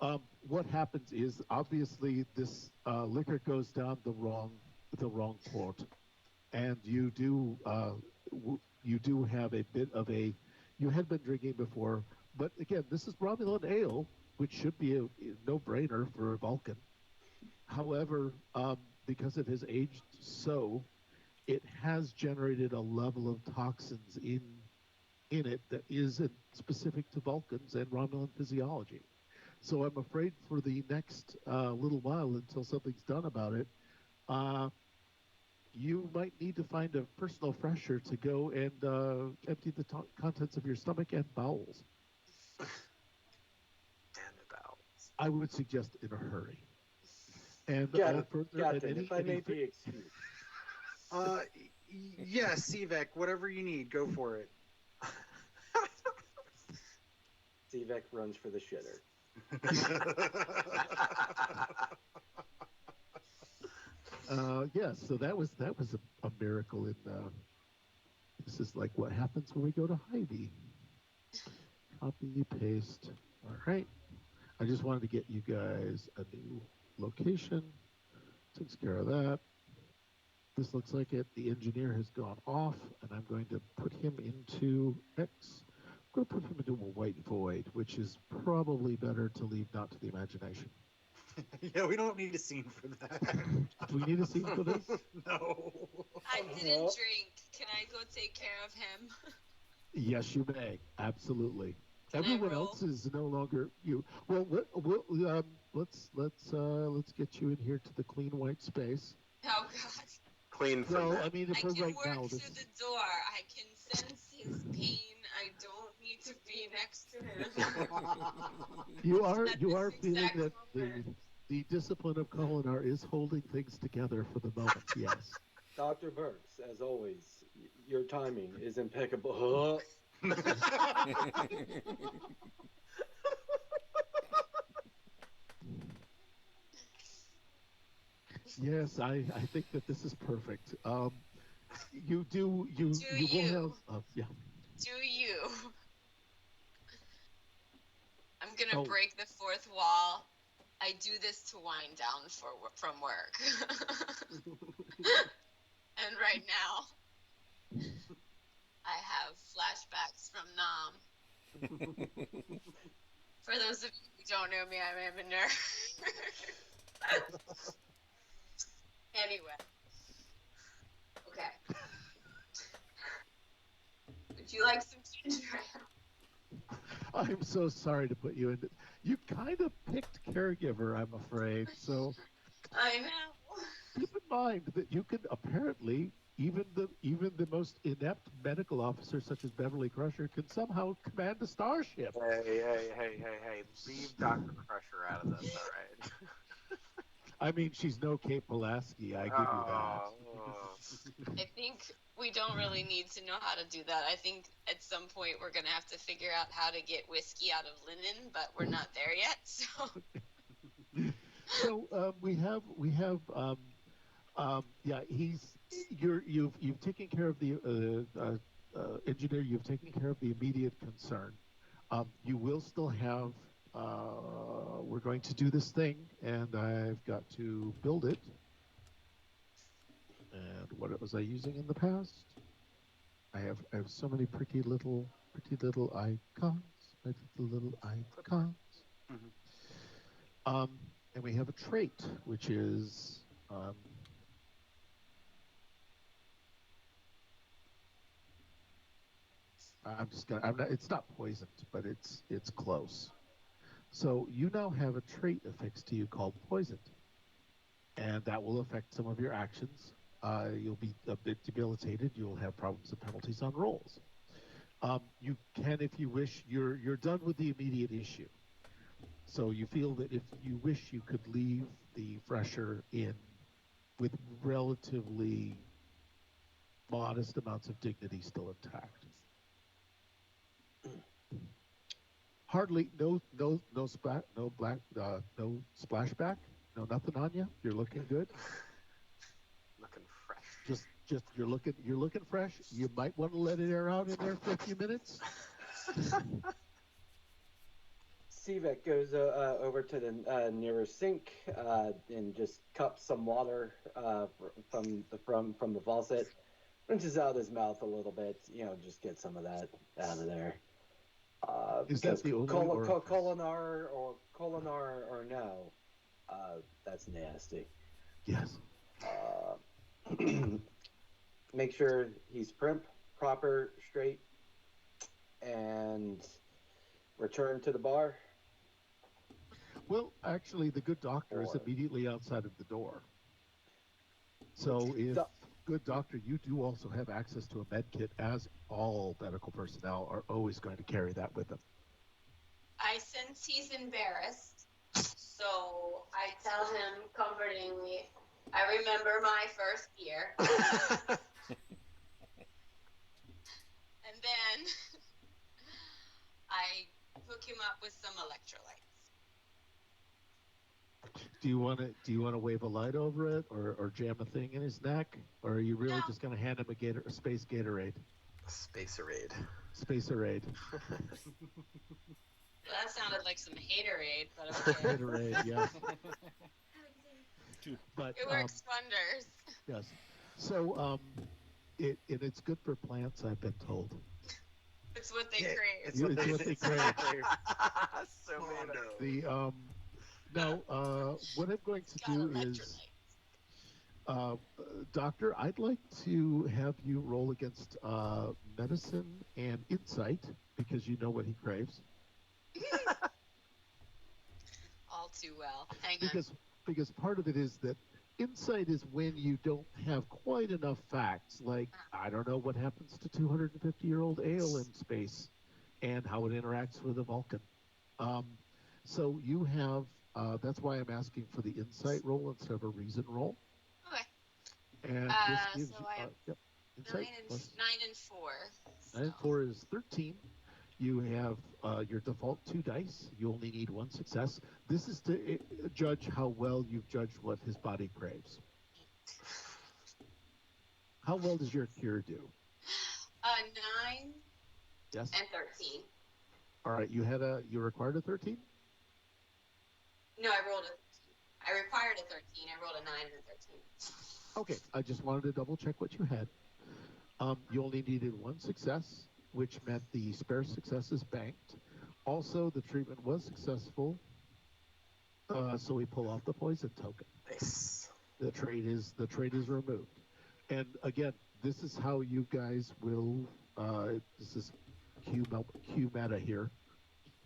S2: what happens is, obviously, this liquor goes down the wrong port, and you do have a bit of a. You had been drinking before, but again, this is Romulan ale, which should be a no-brainer for a Vulcan. However, because it has aged so, it has generated a level of toxins in it that isn't specific to Vulcans and Romulan physiology. So I'm afraid for the next little while, until something's done about it, you might need to find a personal fresher to go and empty the contents of your stomach and bowels.
S4: And the bowels.
S2: I would suggest in a hurry. And
S6: Captain, if I may be excused.
S5: Yes, CVEC, whatever you need, go for it.
S6: CVEC runs for the shitter.
S2: Yes, so that was a miracle. This is like what happens when we go to Hy-Vee. Copy, paste. All right. I just wanted to get you guys a new location. Takes care of that. This looks like it. The engineer has gone off, and I'm going to put him into X. I'm going to put him into a white void, which is probably better to leave not to the imagination.
S5: Yeah, we don't need a scene for that.
S2: Do we need a scene for this?
S5: No.
S7: I didn't drink. Can I go take care of him?
S2: Yes, you may. Absolutely.
S7: Can I
S2: Everyone
S7: roll?
S2: else is no longer you. Well, let's get you in here to the clean white space.
S7: Oh God.
S4: Clean from
S2: Well,
S4: that.
S2: I mean,
S7: I
S2: for
S7: can
S2: right
S7: work
S2: now,
S7: through
S2: this.
S7: the door. I can sense his pain. I don't need to be next to him.
S2: You are
S7: At
S2: feeling
S7: this exact
S2: that
S7: moment.
S2: the discipline of Kolinar is holding things together for the moment. Yes.
S6: Dr. Burks, as always, your timing is impeccable.
S2: Yes, I think that this is perfect. You do
S7: Do
S2: you will
S7: you?
S2: have yeah.
S7: Do you? I'm gonna
S2: Oh,
S7: break the fourth wall. I do this to wind down from work. And right now, I have flashbacks from Nam. For those of you who don't know me, I'm a nerd. Anyway. Okay. Would you like some ginger ale?
S2: I'm so sorry to put you into. You kind of picked caregiver, I'm afraid. So
S7: I know.
S2: keep in mind that you can apparently even the most inept medical officer such as Beverly Crusher can somehow command a starship.
S4: Hey! Leave Doctor Crusher out of this, all right?
S2: I mean, she's no Kate Pulaski. I give you that.
S4: Oh.
S7: I think we don't really need to know how to do that. I think at some point we're going to have to figure out how to get whiskey out of linen, but we're not there yet.
S2: So yeah, you've taken care of the engineer. You've taken care of the immediate concern. You will still have. We're going to do this thing, and I've got to build it. And what was I using in the past? I have so many pretty little icons. Pretty little icons.
S5: Mhm.
S2: And we have a trait, which is I'm not. It's not poisoned, but it's close. So you now have a trait affixed to you called poisoned, and that will affect some of your actions. You'll be a bit debilitated. You'll have problems and penalties on rolls. You can, if you wish, you're done with the immediate issue. So you feel that if you wish, you could leave the fresher in with relatively modest amounts of dignity still intact. Hardly no splashback, no nothing on you. You're looking good.
S4: Looking fresh.
S2: Just you're looking fresh. You might want to let it air out in there for a few minutes.
S6: Sivek goes over to the nearest sink and just cups some water from the faucet, rinses out his mouth a little bit. Just get some of that out of there.
S2: Is that the only orifice?
S6: Colinar or no, that's nasty.
S2: Yes.
S6: Make sure he's primp, proper, straight, and return to the bar.
S2: Well, actually, the good doctor is immediately outside of the door. So if good doctor, you do also have access to a med kit, as all medical personnel are always going to carry that with them.
S7: I sense he's embarrassed, so I tell him comfortingly, I remember my first year. And then I hook him up with some electrolytes.
S2: Do you want to wave a light over it, or jam a thing in his neck, or are you really just going to hand him a space Gatorade?
S4: Spacerade.
S2: Spacerade.
S7: Well, that sounded like some haterade, but okay.
S2: Haterade, yes. But
S7: it works wonders.
S2: Yes. So it's good for plants, I've been told.
S7: It's what they crave.
S2: It's what they crave.
S4: So
S2: the Now, what I'm going to do is, Doctor, I'd like to have you roll against medicine and insight, because you know what he craves.
S7: All too well. Hang
S2: on. Because part of it is that insight is when you don't have quite enough facts, like, I don't know what happens to 250-year-old ale in space and how it interacts with a Vulcan. So you have... that's why I'm asking for the insight roll instead of a reason roll.
S7: Okay.
S2: And this gives
S7: so
S2: you,
S7: I have
S2: Insight? Plus
S7: 4.
S2: 9 and 4 is 13. You have your default 2 dice. You only need 1 success. This is to judge how well you've judged what his body craves. How well does your cure do?
S7: 9
S2: Yes.
S7: and 13.
S2: All right. You required a 13?
S7: No, I rolled a 13. I required a 13. I rolled a 9 and a 13.
S2: Okay. I just wanted to double check what you had. You only needed 1 success, which meant the spare successes banked. Also, the treatment was successful, so we pull off the poison token.
S4: Nice.
S2: The trait is removed. And again, this is how you guys will. This is Q meta here.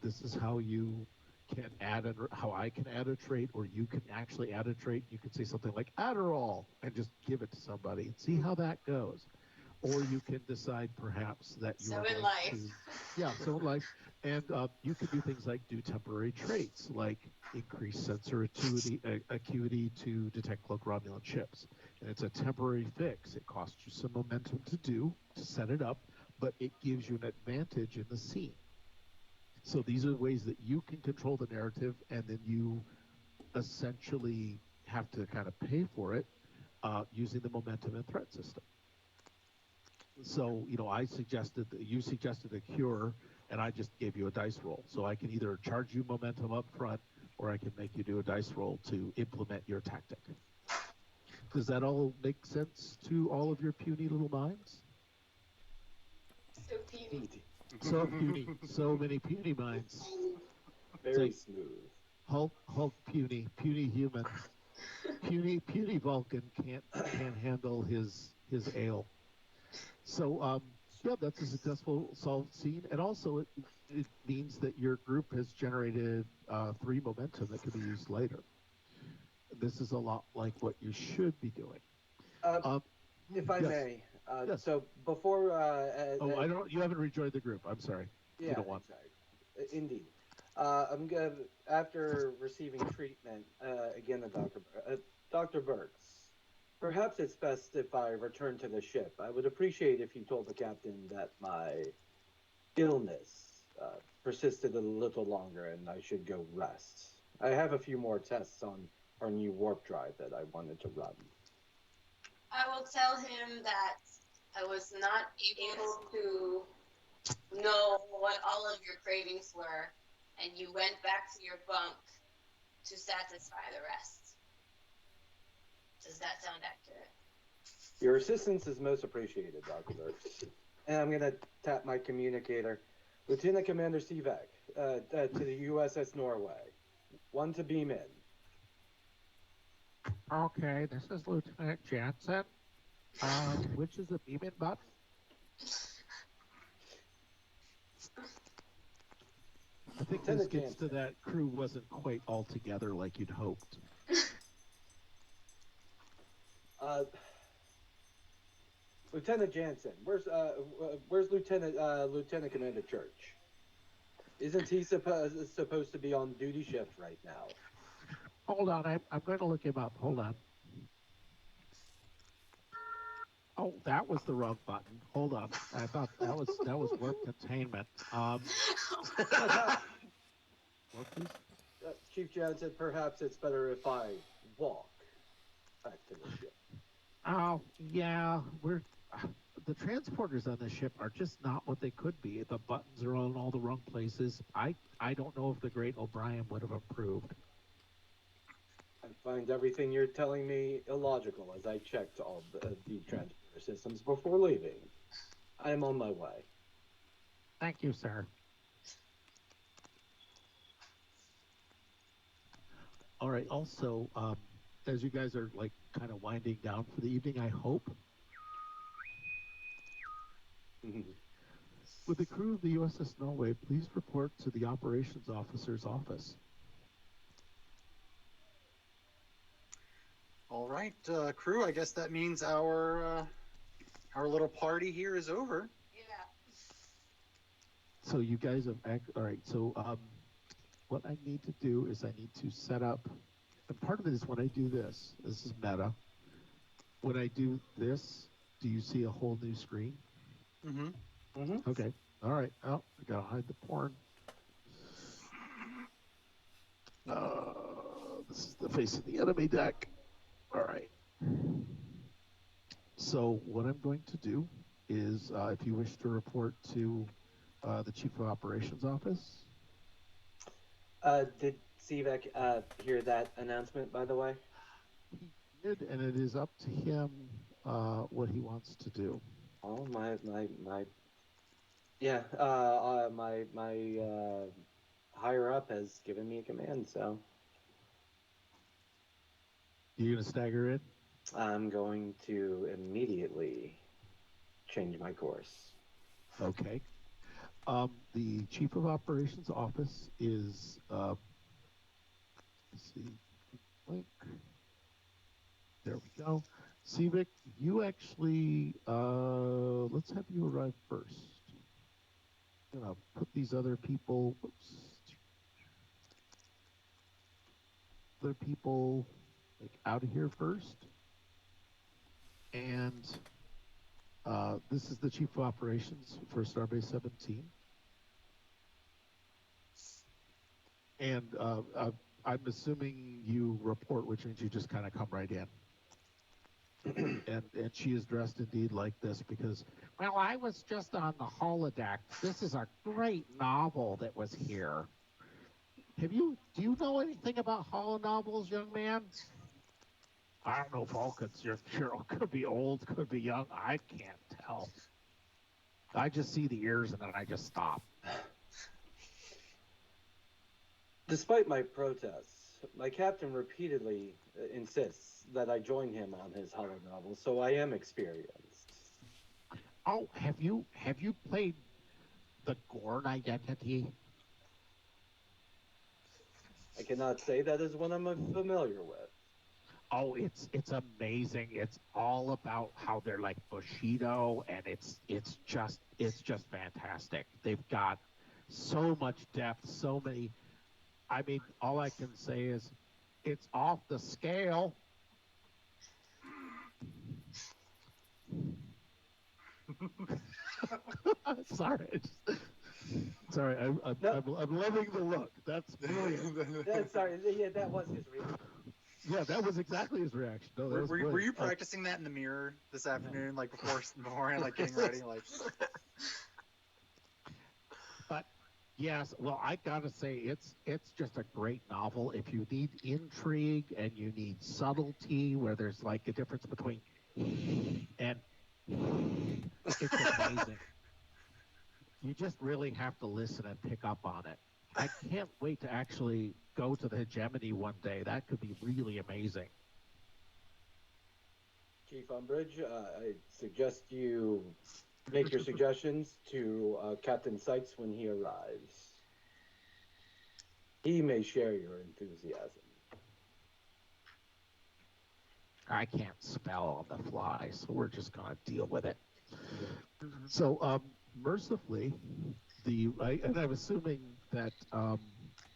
S2: This is how you can how I can add a trait, or you can actually add a trait. You can say something like Adderall and just give it to somebody and see how that goes. Or you can decide perhaps that you
S7: So
S2: are
S7: in
S2: going
S7: life.
S2: so in life. And you can do things like do temporary traits, like increase sensor acuity to detect cloak Romulan ships. And it's a temporary fix. It costs you some momentum to set it up, but it gives you an advantage in the scene. So these are ways that you can control the narrative, and then you essentially have to kind of pay for it using the momentum and threat system. So, you suggested a cure, and I just gave you a dice roll. So I can either charge you momentum up front, or I can make you do a dice roll to implement your tactic. Does that all make sense to all of your puny little minds?
S7: So puny.
S2: So puny. So many puny minds.
S6: Very smooth.
S2: Hulk puny human. Puny Vulcan can't handle his ale. So that's a successful solved scene, and also it means that your group has generated 3 momentum that can be used later. This is a lot like what you should be doing.
S6: If I
S2: yes.
S6: may,
S2: Yes.
S6: so before.
S2: You haven't rejoined the group. I'm sorry.
S6: Yeah,
S2: you don't want.
S6: Exactly. Indeed. I'm good. After receiving treatment, again, Dr. Burks, perhaps it's best if I return to the ship. I would appreciate if you told the captain that my illness persisted a little longer and I should go rest. I have a few more tests on our new warp drive that I wanted to run.
S7: I will tell him that I was not able to know what all of your cravings were, and you went back to your bunk to satisfy the rest. Does that sound accurate?
S6: Your assistance is most appreciated, Dr. Burks. And I'm going to tap my communicator. Lieutenant Commander Sivak, to the USS Norway. 1 to beam in.
S3: Okay, this is Lieutenant Jansen. Which is the beam-in button?
S2: I think this gets to that crew wasn't quite all together like you'd hoped.
S6: Lieutenant Jansen, where's Lieutenant Commander Church? Isn't he supposed to be on duty shift right now?
S3: Hold on, I'm going to look him up. Hold on. Oh, that was the wrong button. Hold on. I thought that was warp containment.
S6: Chief Jansen, perhaps it's better if I walk back to the ship.
S3: Oh, yeah, the transporters on the ship are just not what they could be. The buttons are all in all the wrong places. I don't know if the great O'Brien would have approved.
S6: I find everything you're telling me illogical as I checked all the transporter systems before leaving. I am on my way.
S3: Thank you, sir.
S2: All right. Also, as you guys are kind of winding down for the evening, I hope, with the crew of the USS Norway, please report to the operations officer's office.
S5: All right, crew. I guess that means our little party here is over.
S7: Yeah.
S2: So you guys have all right. So what I need to do is I need to set up. And part of it is when I do this. This is meta. When I do this do you see a whole new screen?
S5: Mm-hmm.
S2: Okay. All right. Oh, I gotta hide the porn. This is the face of the enemy deck. All right. So what I'm going to do is, if you wish to report to the Chief of Operations Office.
S6: Did Sivek hear that announcement, by the way?
S2: He did, and it is up to him what he wants to do.
S6: Oh, yeah, my higher up has given me a command, so
S2: You're gonna stagger in?
S6: I'm going to immediately change my course.
S2: Okay. The Chief of Operations Office is, let's see, link. There we go. Sivik, you actually, let's have you arrive first. I'm gonna put these other people, like out of here first. And this is the Chief of Operations for Starbase 17. And I'm assuming you report, which means you just kind of come right in. and she is dressed indeed like this because, well, I was just on the holodeck. This is a great novel that was here. Do you know anything about holo novels, young man? I don't know, Vulcans. You're could be old, could be young. I can't tell. I just see the ears and then I just stop.
S6: Despite my protests, my captain repeatedly insists that I join him on his holo novel, so I am experienced.
S3: Oh, have you played the Gorn Identity?
S6: I cannot say that is one I'm familiar with.
S3: Oh, it's amazing. It's all about how they're like Bushido, and it's just fantastic. They've got so much depth, so many. I mean, all I can say is it's off the scale. Sorry. Sorry, I'm loving the look. That's brilliant.
S6: Sorry, yeah, that was his reaction.
S2: Yeah, that was exactly his reaction. No, that
S5: Were you practicing that in the mirror this afternoon, like beforehand, like getting ready, like?
S3: But yes, well, I gotta say it's just a great novel. If you need intrigue and you need subtlety, where there's like a difference between and it's amazing. You just really have to listen and pick up on it. I can't wait to actually go to the hegemony one day. That could be really amazing.
S6: Chief Umbridge, I suggest you make your suggestions to Captain Sykes when he arrives. He may share your enthusiasm.
S3: I can't spell on the fly, so we're just gonna deal with it. So, mercifully, and I'm assuming that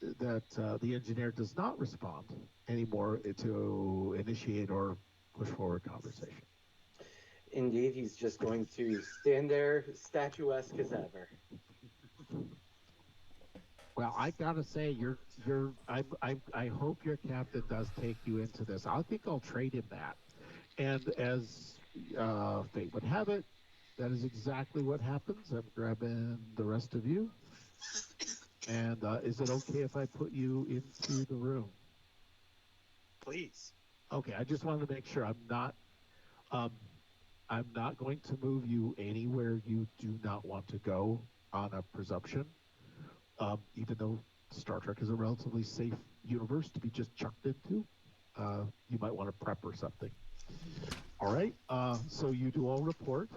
S3: the engineer does not respond anymore to initiate or push forward conversation.
S6: Indeed, he's just going to stand there, statuesque as ever.
S3: Well, I gotta say, I hope your captain does take you into this. I think I'll trade him that. And as fate would have it, that is exactly what happens. I'm grabbing the rest of you. And is it okay if I put you into the room?
S5: Please.
S3: Okay, I just wanted to make sure I'm not going to move you anywhere you do not want to go on a presumption. Even though Star Trek is a relatively safe universe to be just chucked into, you might want to prep or something. All right, so you do all report.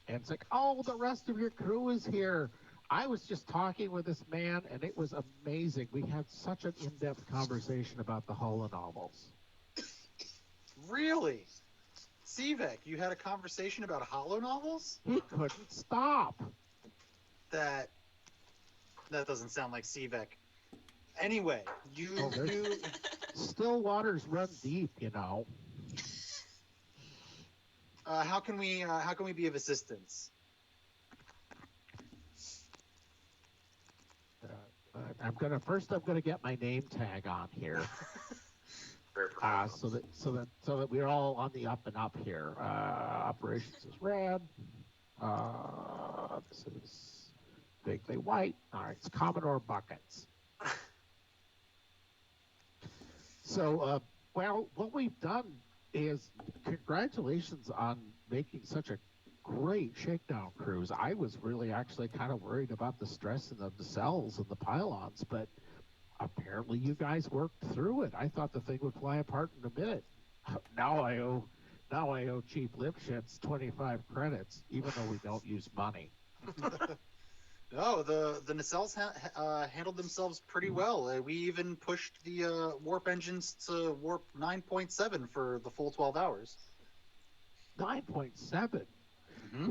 S3: And it's like, oh, the rest of your crew is here. I was just talking with this man, and it was amazing. We had such an in-depth conversation about the holo novels.
S5: Really? Sivek, you had a conversation about holo novels?
S3: He couldn't stop.
S5: That doesn't sound like Sivek. Anyway,
S3: Still waters run deep, you know.
S5: How can we be of assistance?
S2: I'm gonna get my name tag on here,
S4: Very professional.
S2: so that we're all on the up and up here. Operations is red. This is vaguely white. All right, it's Commodore Buckets. So, well, what we've done is congratulations on making such a great shakedown cruise. I was really actually kind of worried about the stress in the nacelles and the pylons, but apparently you guys worked through it. I thought the thing would fly apart in a minute. Now I owe cheap Lipschitz 25 credits, even though we don't use money.
S5: No, the nacelles handled themselves pretty well. We even pushed the warp engines to warp 9.7 for the full 12 hours.
S2: 9.7.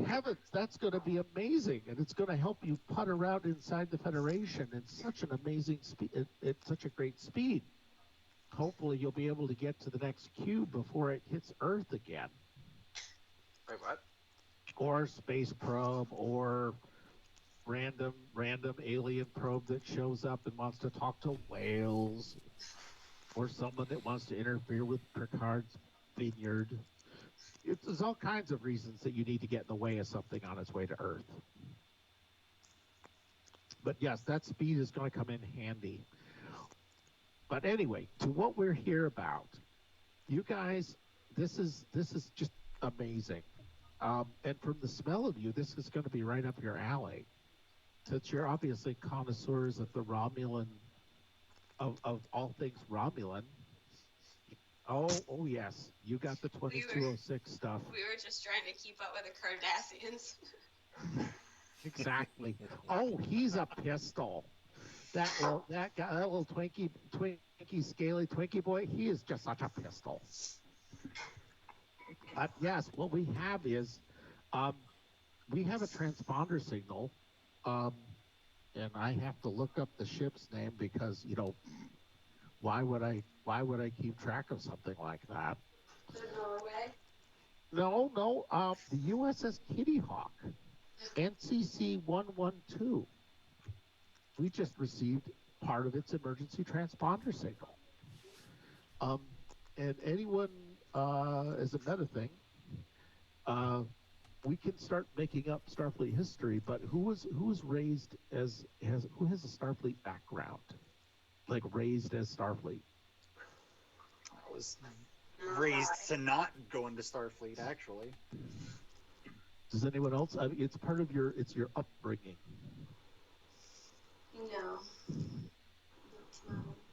S2: Heavens, that's going to be amazing, and it's going to help you putt around inside the Federation in such an amazing speed, at such a great speed. Hopefully, you'll be able to get to the next cube before it hits Earth again.
S4: Wait, what?
S2: Or space probe, or random alien probe that shows up and wants to talk to whales, or someone that wants to interfere with Picard's vineyard. There's all kinds of reasons that you need to get in the way of something on its way to Earth. But yes, that speed is going to come in handy. But anyway, to what we're here about, you guys, this is just amazing. And from the smell of you, this is going to be right up your alley. Since you're obviously connoisseurs of the Romulan, of all things Romulan. Oh yes, you got the 2206 stuff.
S7: We were just trying to keep up with the Cardassians.
S2: Exactly. Oh, he's a pistol. That little Twinkie, scaly Twinkie boy, he is just such a pistol. Yes, what we have is, we have a transponder signal, and I have to look up the ship's name because, why would I keep track of something like that?
S7: The Norway?
S2: No, the USS Kitty Hawk, NCC 112. We just received part of its emergency transponder signal. And anyone, as a meta thing, we can start making up Starfleet history. But who has a Starfleet background, like raised as Starfleet?
S5: I was raised to not go into Starfleet, actually.
S2: Does anyone else? I mean, it's part of your upbringing.
S7: No.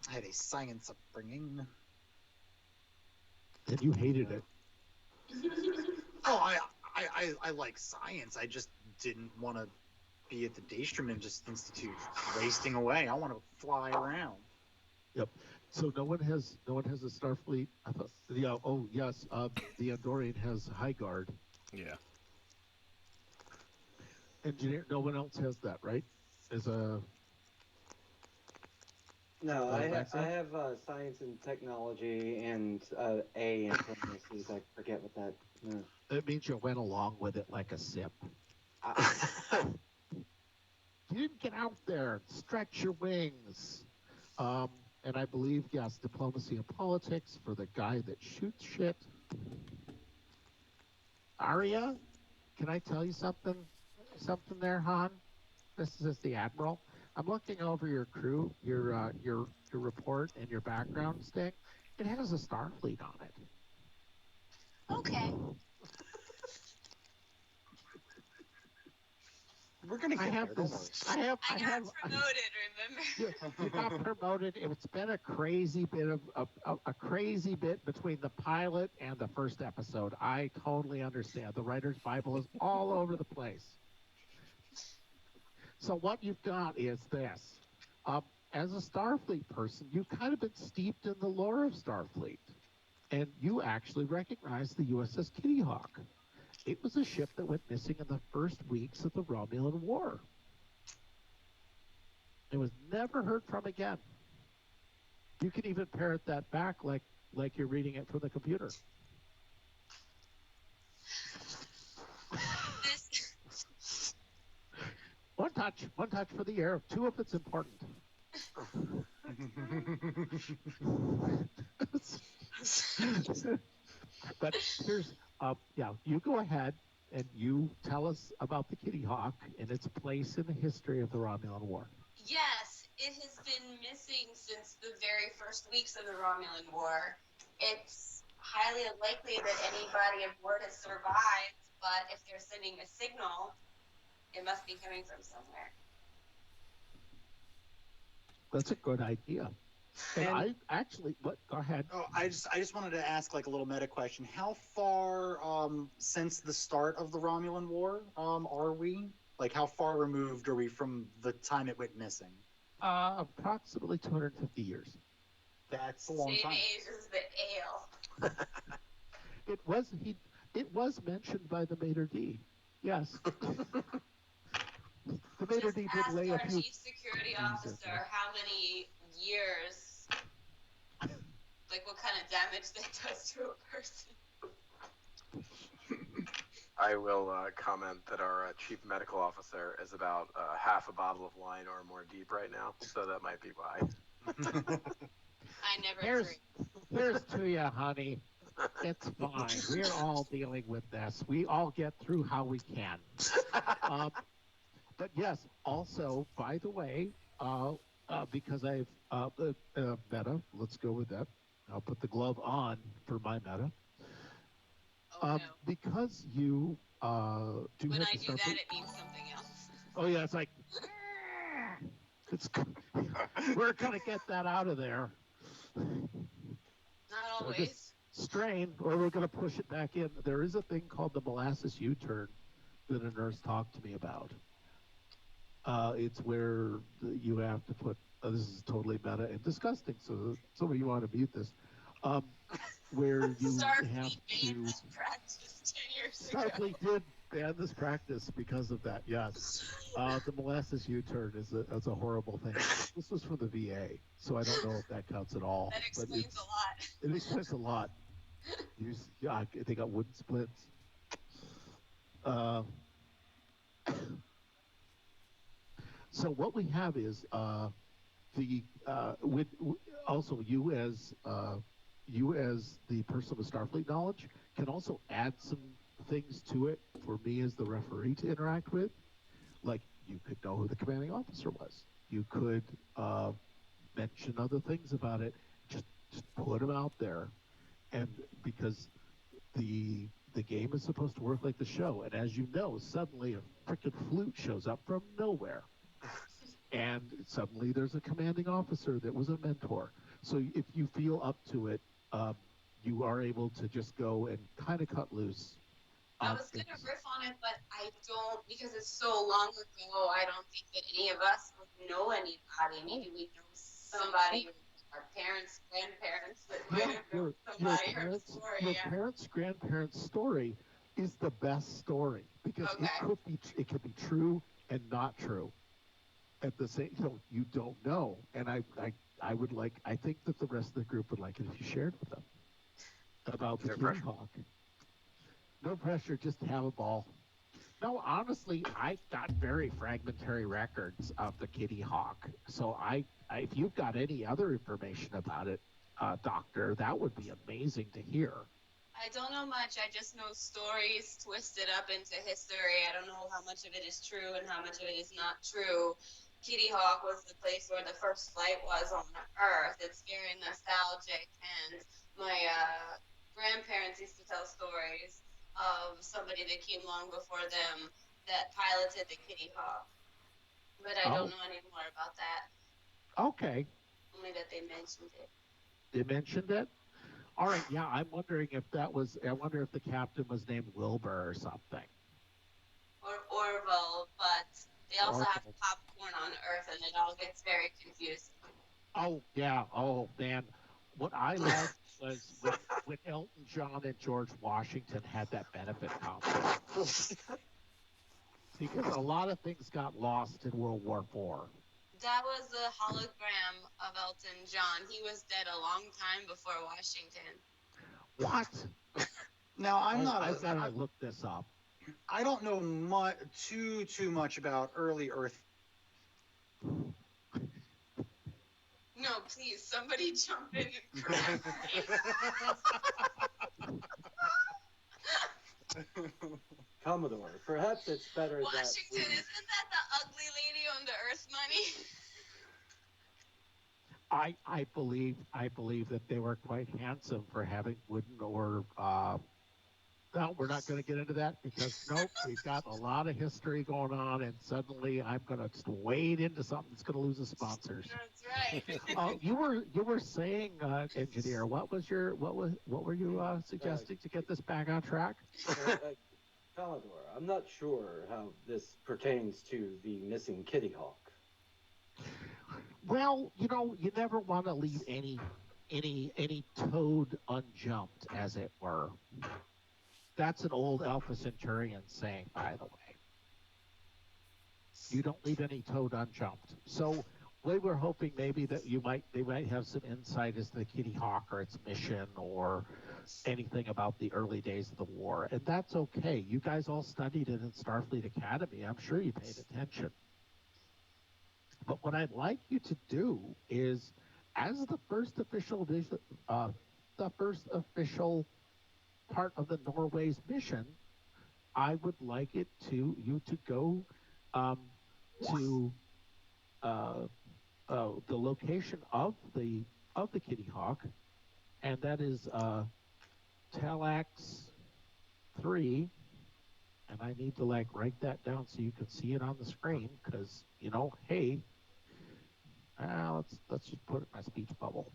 S5: I had a science upbringing.
S2: And you hated it.
S5: Oh, I like science. I just didn't want to be at the Daystrom Institute wasting away. I want to fly around.
S2: Yep. So no one has a Starfleet. I thought. Yeah. Oh yes. The Andorian has High Guard.
S1: Yeah.
S2: Engineer. No one else has that, right? As a.
S6: No, I have
S2: background?
S6: science and technology and A in parentheses. I forget what that.
S2: It means you went along with it like a sip. You didn't get out there, stretch your wings. And I believe, yes, diplomacy and politics for the guy that shoots shit. Arya, can I tell you something? Something there, Han? This is the Admiral. I'm looking over your crew, your report and your background stick. It has a Starfleet on it.
S7: Okay.
S5: We're gonna get there. Don't worry.
S2: I
S7: I got promoted, remember?
S2: You got promoted. It's been a crazy bit between the pilot and the first episode. I totally understand. The writer's Bible is all over the place. So what you've got is this. As a Starfleet person, you've kind of been steeped in the lore of Starfleet. And you actually recognize the USS Kitty Hawk. It was a ship that went missing in the first weeks of the Romulan War. It was never heard from again. You can even parrot that back like you're reading it from the computer. One touch for the air. Two if it's important. But here's, you go ahead and you tell us about the Kitty Hawk and its place in the history of the Romulan War.
S7: Yes, it has been missing since the very first weeks of the Romulan War. It's highly unlikely that any body of war has survived, but if they're sending a signal, it must be coming from somewhere.
S2: That's a good idea. And I actually, go ahead.
S5: Oh, I just wanted to ask like a little meta question. How far since the start of the Romulan War are we? Like, how far removed are we from the time it went missing?
S2: Approximately 250 years.
S5: That's a long
S7: Same
S5: time.
S7: age as the ale.
S2: It was mentioned by the Mater D. Yes. The Mater
S7: Just
S2: D did
S7: ask
S2: lay a
S7: our
S2: few.
S7: chief security officer how many years, like what kind of damage that does to a person.
S4: I will comment that our chief medical officer is about half a bottle of wine or more deep right now, so that might be why.
S7: I never drink.
S2: Here's to you, honey. It's fine. We're all dealing with this. We all get through how we can. But yes, also, by the way, because I've meta, let's go with that. I'll put the glove on for my meta.
S7: Oh, no.
S2: Because you do
S7: when
S2: have
S7: I
S2: to
S7: do
S2: start.
S7: that, it means something else.
S2: Oh yeah, it's like we're gonna get that out of there.
S7: Not
S2: So
S7: always.
S2: just strain, or we're gonna push it back in. There is a thing called the molasses U-turn that a nurse talked to me about. It's where you have to put. This is totally meta and disgusting. So some of you want to mute this. Where you
S7: Starfleet
S2: have to.
S7: banned this practice 10 years ago.
S2: Starfleet did ban this practice because of that. Yes, the molasses U-turn is a horrible thing. This was from the VA, so I don't know if that counts at all.
S7: That explains a lot.
S2: It explains a lot. They got wooden splits. So what we have is also you as the person with Starfleet knowledge can also add some things to it for me as the referee to interact with. Like you could know who the commanding officer was. You could mention other things about it. Just put them out there, and because the game is supposed to work like the show, and as you know, suddenly a freaking flute shows up from nowhere. And suddenly there's a commanding officer that was a mentor. So if you feel up to it, you are able to just go and kind of cut loose.
S7: I was going to riff on it, but I don't, because it's so long ago, I don't think that any of us would know anybody. Maybe we know somebody, our parents, grandparents, that might have known somebody or story.
S2: Your parents' grandparents' story is the best story because it could be true and not true. At the same, you don't know, and I think that the rest of the group would like it if you shared with them about the Kitty Hawk. No pressure, just have a ball. No, honestly, I got very fragmentary records of the Kitty Hawk. So if you've got any other information about it, Doctor, that would be amazing to hear.
S7: I don't know much. I just know stories twisted up into history. I don't know how much of it is true and how much of it is not true. Kitty Hawk was the place where the first flight was on Earth. It's very nostalgic, and my grandparents used to tell stories of somebody that came long before them that piloted the Kitty Hawk. But I don't know any more about that.
S2: Okay.
S7: Only that they mentioned it.
S2: They mentioned it? All right, yeah, I'm wondering if I wonder if the captain was named Wilbur or something.
S7: Or Orville, but they also have popcorn on Earth, and it all gets very confusing.
S2: Oh, yeah. Oh, man. What I loved was when Elton John and George Washington had that benefit conference. Because a lot of things got lost in World War IV.
S7: That was a hologram of Elton John. He was dead a long time before Washington.
S2: What?
S5: Now, I'm not...
S2: I gotta look this up.
S5: I don't know too much about early Earth.
S7: No, please, somebody jump in and
S6: Commodore, perhaps it's better that
S7: Washington, isn't that the ugly lady on the Earth money?
S2: I believe that they were quite handsome for having wooden or no, we're not going to get into that because nope, we've got a lot of history going on, and suddenly I'm going to just wade into something that's going to lose the sponsors.
S7: That's right.
S2: You were saying, engineer, what were you suggesting to get this back on track?
S6: Commodore, I'm not sure how this pertains to the missing Kitty Hawk.
S2: Well, you never want to leave any toad unjumped, as it were. That's an old Alpha Centurion saying, by the way. You don't leave any toad unjumped. So we were hoping maybe that they might have some insight as to the Kitty Hawk or its mission or anything about the early days of the war. And that's okay. You guys all studied it in Starfleet Academy. I'm sure you paid attention. But what I'd like you to do is, as the first official part of the Norway's mission, I would like you to go to the location of the Kitty Hawk, and that is Talax 3. And I need to write that down so you can see it on the screen, because hey, let's just put it in my speech bubble.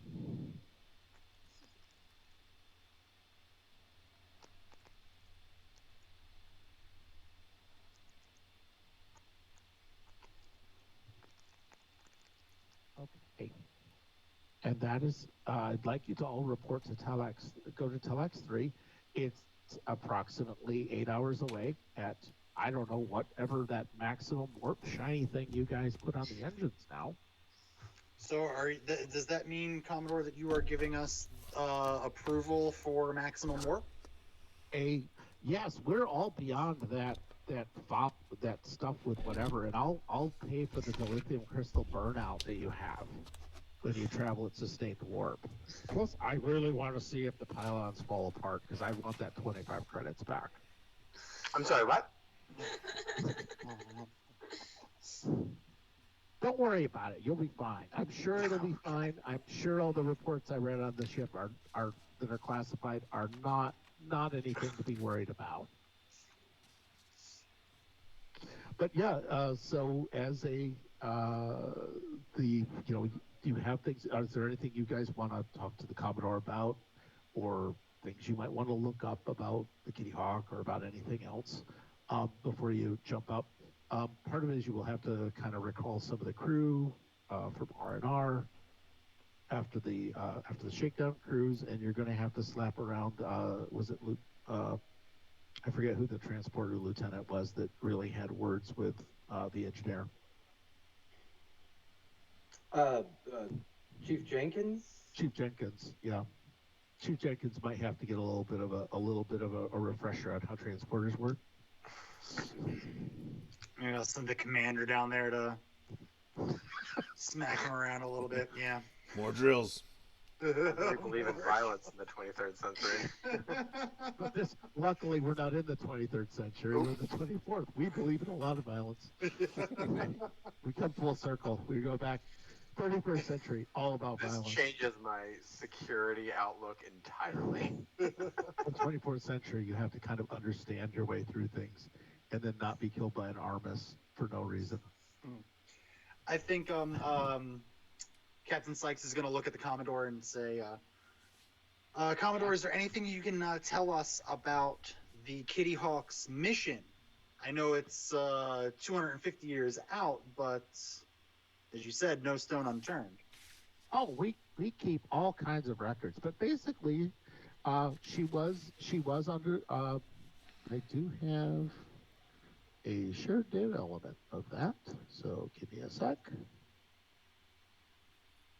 S2: Okay. And that is, I'd like you to all report to go to Telex 3. It's approximately 8 hours away at, I don't know, whatever that maximum warp shiny thing you guys put on the engines now.
S5: So, does that mean, Commodore, that you are giving us approval for maximum warp?
S2: Yes, we're all beyond that stuff with whatever, and I'll pay for the dilithium crystal burnout that you have when you travel at sustained warp. Plus, I really want to see if the pylons fall apart, because I want that 25 credits back.
S4: I'm sorry, what?
S2: Don't worry about it. You'll be fine. I'm sure it'll be fine. I'm sure all the reports I read on the ship are that are classified are not anything to be worried about. But yeah, so as do you have things? Is there anything you guys want to talk to the Commodore about, or things you might want to look up about the Kitty Hawk or about anything else before you jump up? Part of it is you will have to kind of recall some of the crew from R&R after the shakedown cruise, and you're going to have to slap around. Was it Luke? I forget who the transporter lieutenant was that really had words with the engineer.
S6: Chief Jenkins.
S2: Chief Jenkins, yeah. Chief Jenkins might have to get a little bit of a refresher on how transporters work.
S5: Send the commander down there to smack him around a little bit. Yeah.
S1: More drills.
S4: We believe in violence in the 23rd century.
S2: But luckily, we're not in the 23rd century. We're in the 24th. We believe in a lot of violence. We come full circle. We go back 31st century, all about
S4: This
S2: violence.
S4: changes my security outlook entirely.
S2: In the 24th century, you have to kind of understand your way through things and then not be killed by an armis for no reason.
S5: I think Captain Sykes is going to look at the Commodore and say, Commodore, is there anything you can tell us about the Kitty Hawk's mission? I know it's 250 years out, but as you said, no stone unturned.
S2: Oh, we keep all kinds of records, but basically, she was under. I do have a shared data element of that, so give me a sec.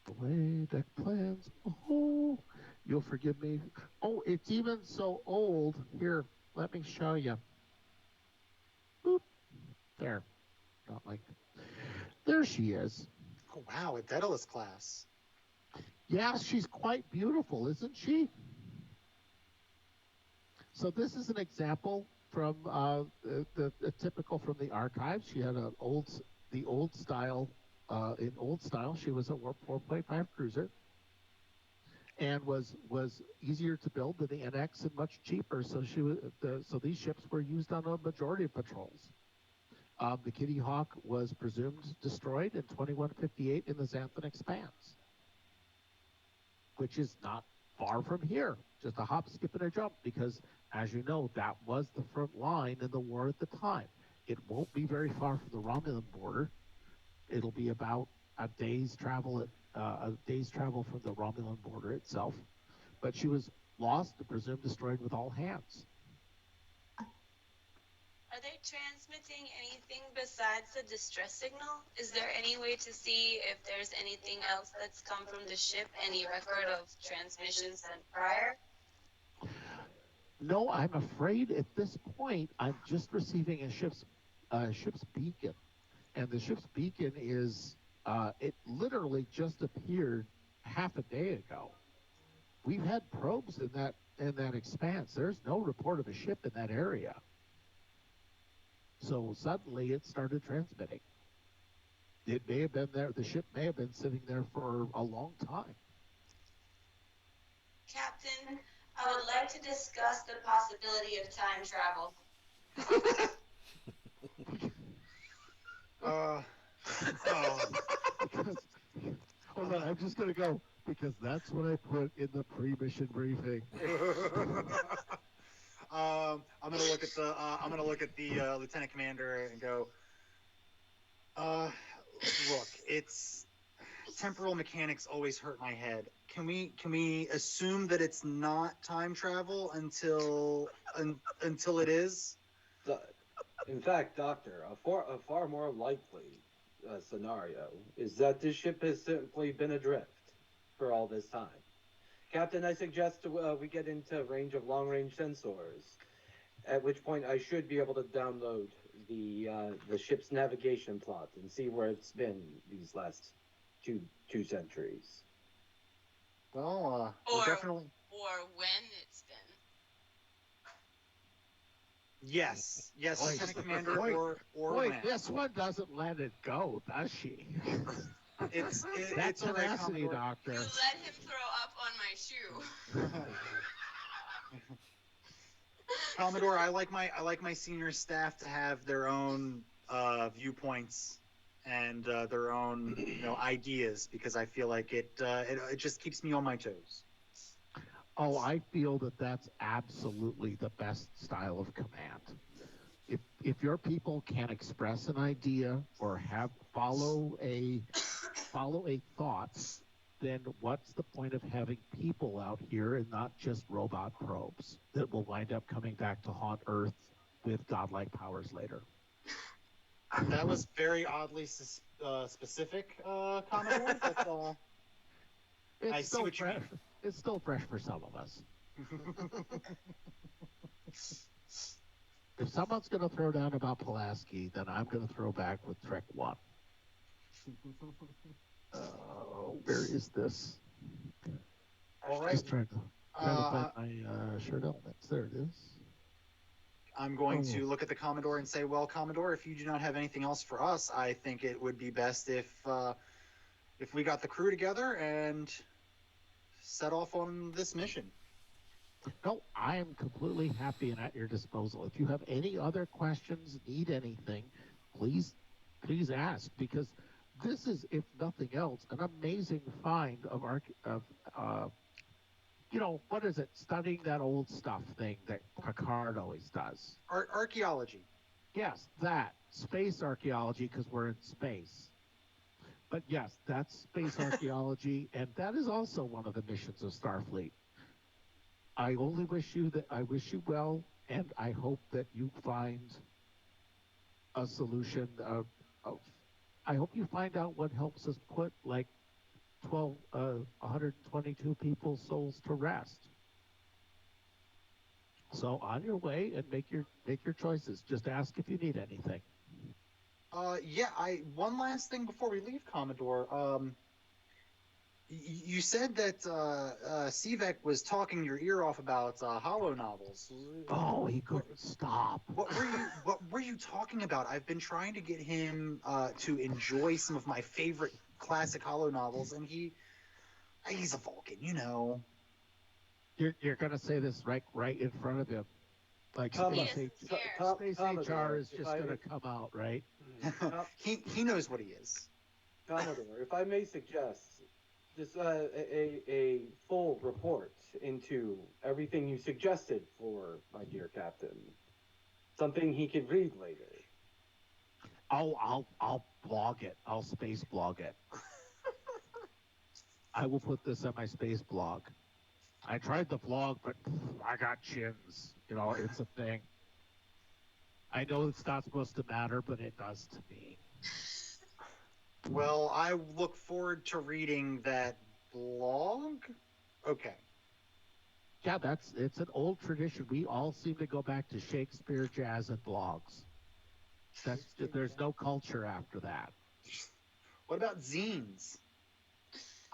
S2: Away deck plans. Oh, you'll forgive me. Oh, it's even so old. Here, let me show you. There. Not like. There she is.
S5: Oh wow, a Daedalus class.
S2: Yeah, she's quite beautiful, isn't she? So this is an example from the typical from the archives. She had the old style. In old style, she was a 4.5 cruiser, and was easier to build than the NX and much cheaper. So so these ships were used on a majority of patrols. The Kitty Hawk was presumed destroyed in 2158 in the Xanthan Expanse, which is not far from here, just a hop, skip, and a jump, because, as you know, that was the front line in the war at the time. It won't be very far from the Romulan border. It'll be about a day's travel from the Romulan border itself. But she was lost and presumed destroyed with all hands.
S8: Are they transmitting anything besides the distress signal? Is there any way to see if there's anything else that's come from the ship? Any record of transmissions sent prior?
S2: No, I'm afraid at this point I'm just receiving a ship's beacon, and the ship's beacon is it literally just appeared half a day ago. We've had probes in that expanse. There's no report of a ship in that area. So suddenly it started transmitting. It may have been there. The ship may have been sitting there for a long time.
S8: Captain, I would like to discuss the possibility of time travel.
S2: Hold on, I'm just going to go, because that's what I put in the pre-mission briefing.
S5: I'm gonna look at the lieutenant commander and go. Look, it's temporal mechanics always hurt my head. Can we assume that it's not time travel until it is?
S6: In fact, Doctor, a far more likely scenario is that this ship has simply been adrift for all this time. Captain, I suggest we get into range of long-range sensors, at which point I should be able to download the ship's navigation plot and see where it's been these last two centuries.
S5: Well,
S8: Or
S5: definitely.
S8: Or when it's been.
S5: Yes, Lieutenant Commander, or
S2: Boy,
S5: when.
S2: this one doesn't let it go, does she?
S5: It's
S2: That's
S5: all right,
S2: tenacity,
S5: Commodore.
S2: Doctor.
S8: You let him throw up on my shoe.
S5: Commodore, I like my senior staff to have their own viewpoints and their own ideas, because I feel like it just keeps me on my toes.
S2: Oh, I feel that that's absolutely the best style of command. If your people can express an idea or follow a thought, then what's the point of having people out here and not just robot probes that will wind up coming back to haunt Earth with godlike powers later?
S5: That was very oddly specific, Commodore. But, I see what you mean.
S2: It's still fresh for some of us. If someone's going to throw down about Pulaski, then I'm going to throw back with Trek 1. Where is this?
S5: All right.
S2: Just trying to find my shirt elements. There it is.
S5: I'm going to look at the Commodore and say, well, Commodore, if you do not have anything else for us, I think it would be best if we got the crew together and set off on this mission.
S2: No, I am completely happy and at your disposal. If you have any other questions, need anything, please ask, because this is, if nothing else, an amazing find of what is it? Studying that old stuff thing that Picard always does.
S5: Archaeology.
S2: Yes, that. Space archaeology, because we're in space. But yes, that's space archaeology, and that is also one of the missions of Starfleet. I wish you well, and I hope that you find a solution I hope you find out what helps us put 122 people's souls to rest. So on your way, and make your choices. Just ask if you need anything.
S5: Yeah. One last thing before we leave, Commodore. You said that Sivek was talking your ear off about hollow novels.
S2: Oh, he couldn't stop.
S5: What were you talking about? I've been trying to get him to enjoy some of my favorite classic hollow novels, and he's a Vulcan, you know.
S2: You're gonna say this right in front of him, like
S6: Come
S8: He
S6: on.
S2: Space
S8: doesn't care.
S2: Space HR
S6: Commodore,
S2: is just gonna come out, right?
S5: he knows what he is.
S6: Commodore, if I may suggest, just a full report into everything you suggested for my dear captain. Something he could read later.
S2: I'll blog it. I'll space blog it. I will put this on my space blog. I tried the vlog, but I got chins. You know, it's a thing. I know it's not supposed to matter, but it does to me.
S5: Well, I look forward to reading that blog. Okay.
S2: Yeah, it's an old tradition. We all seem to go back to Shakespeare, jazz, and blogs. There's no culture after that.
S5: What about zines?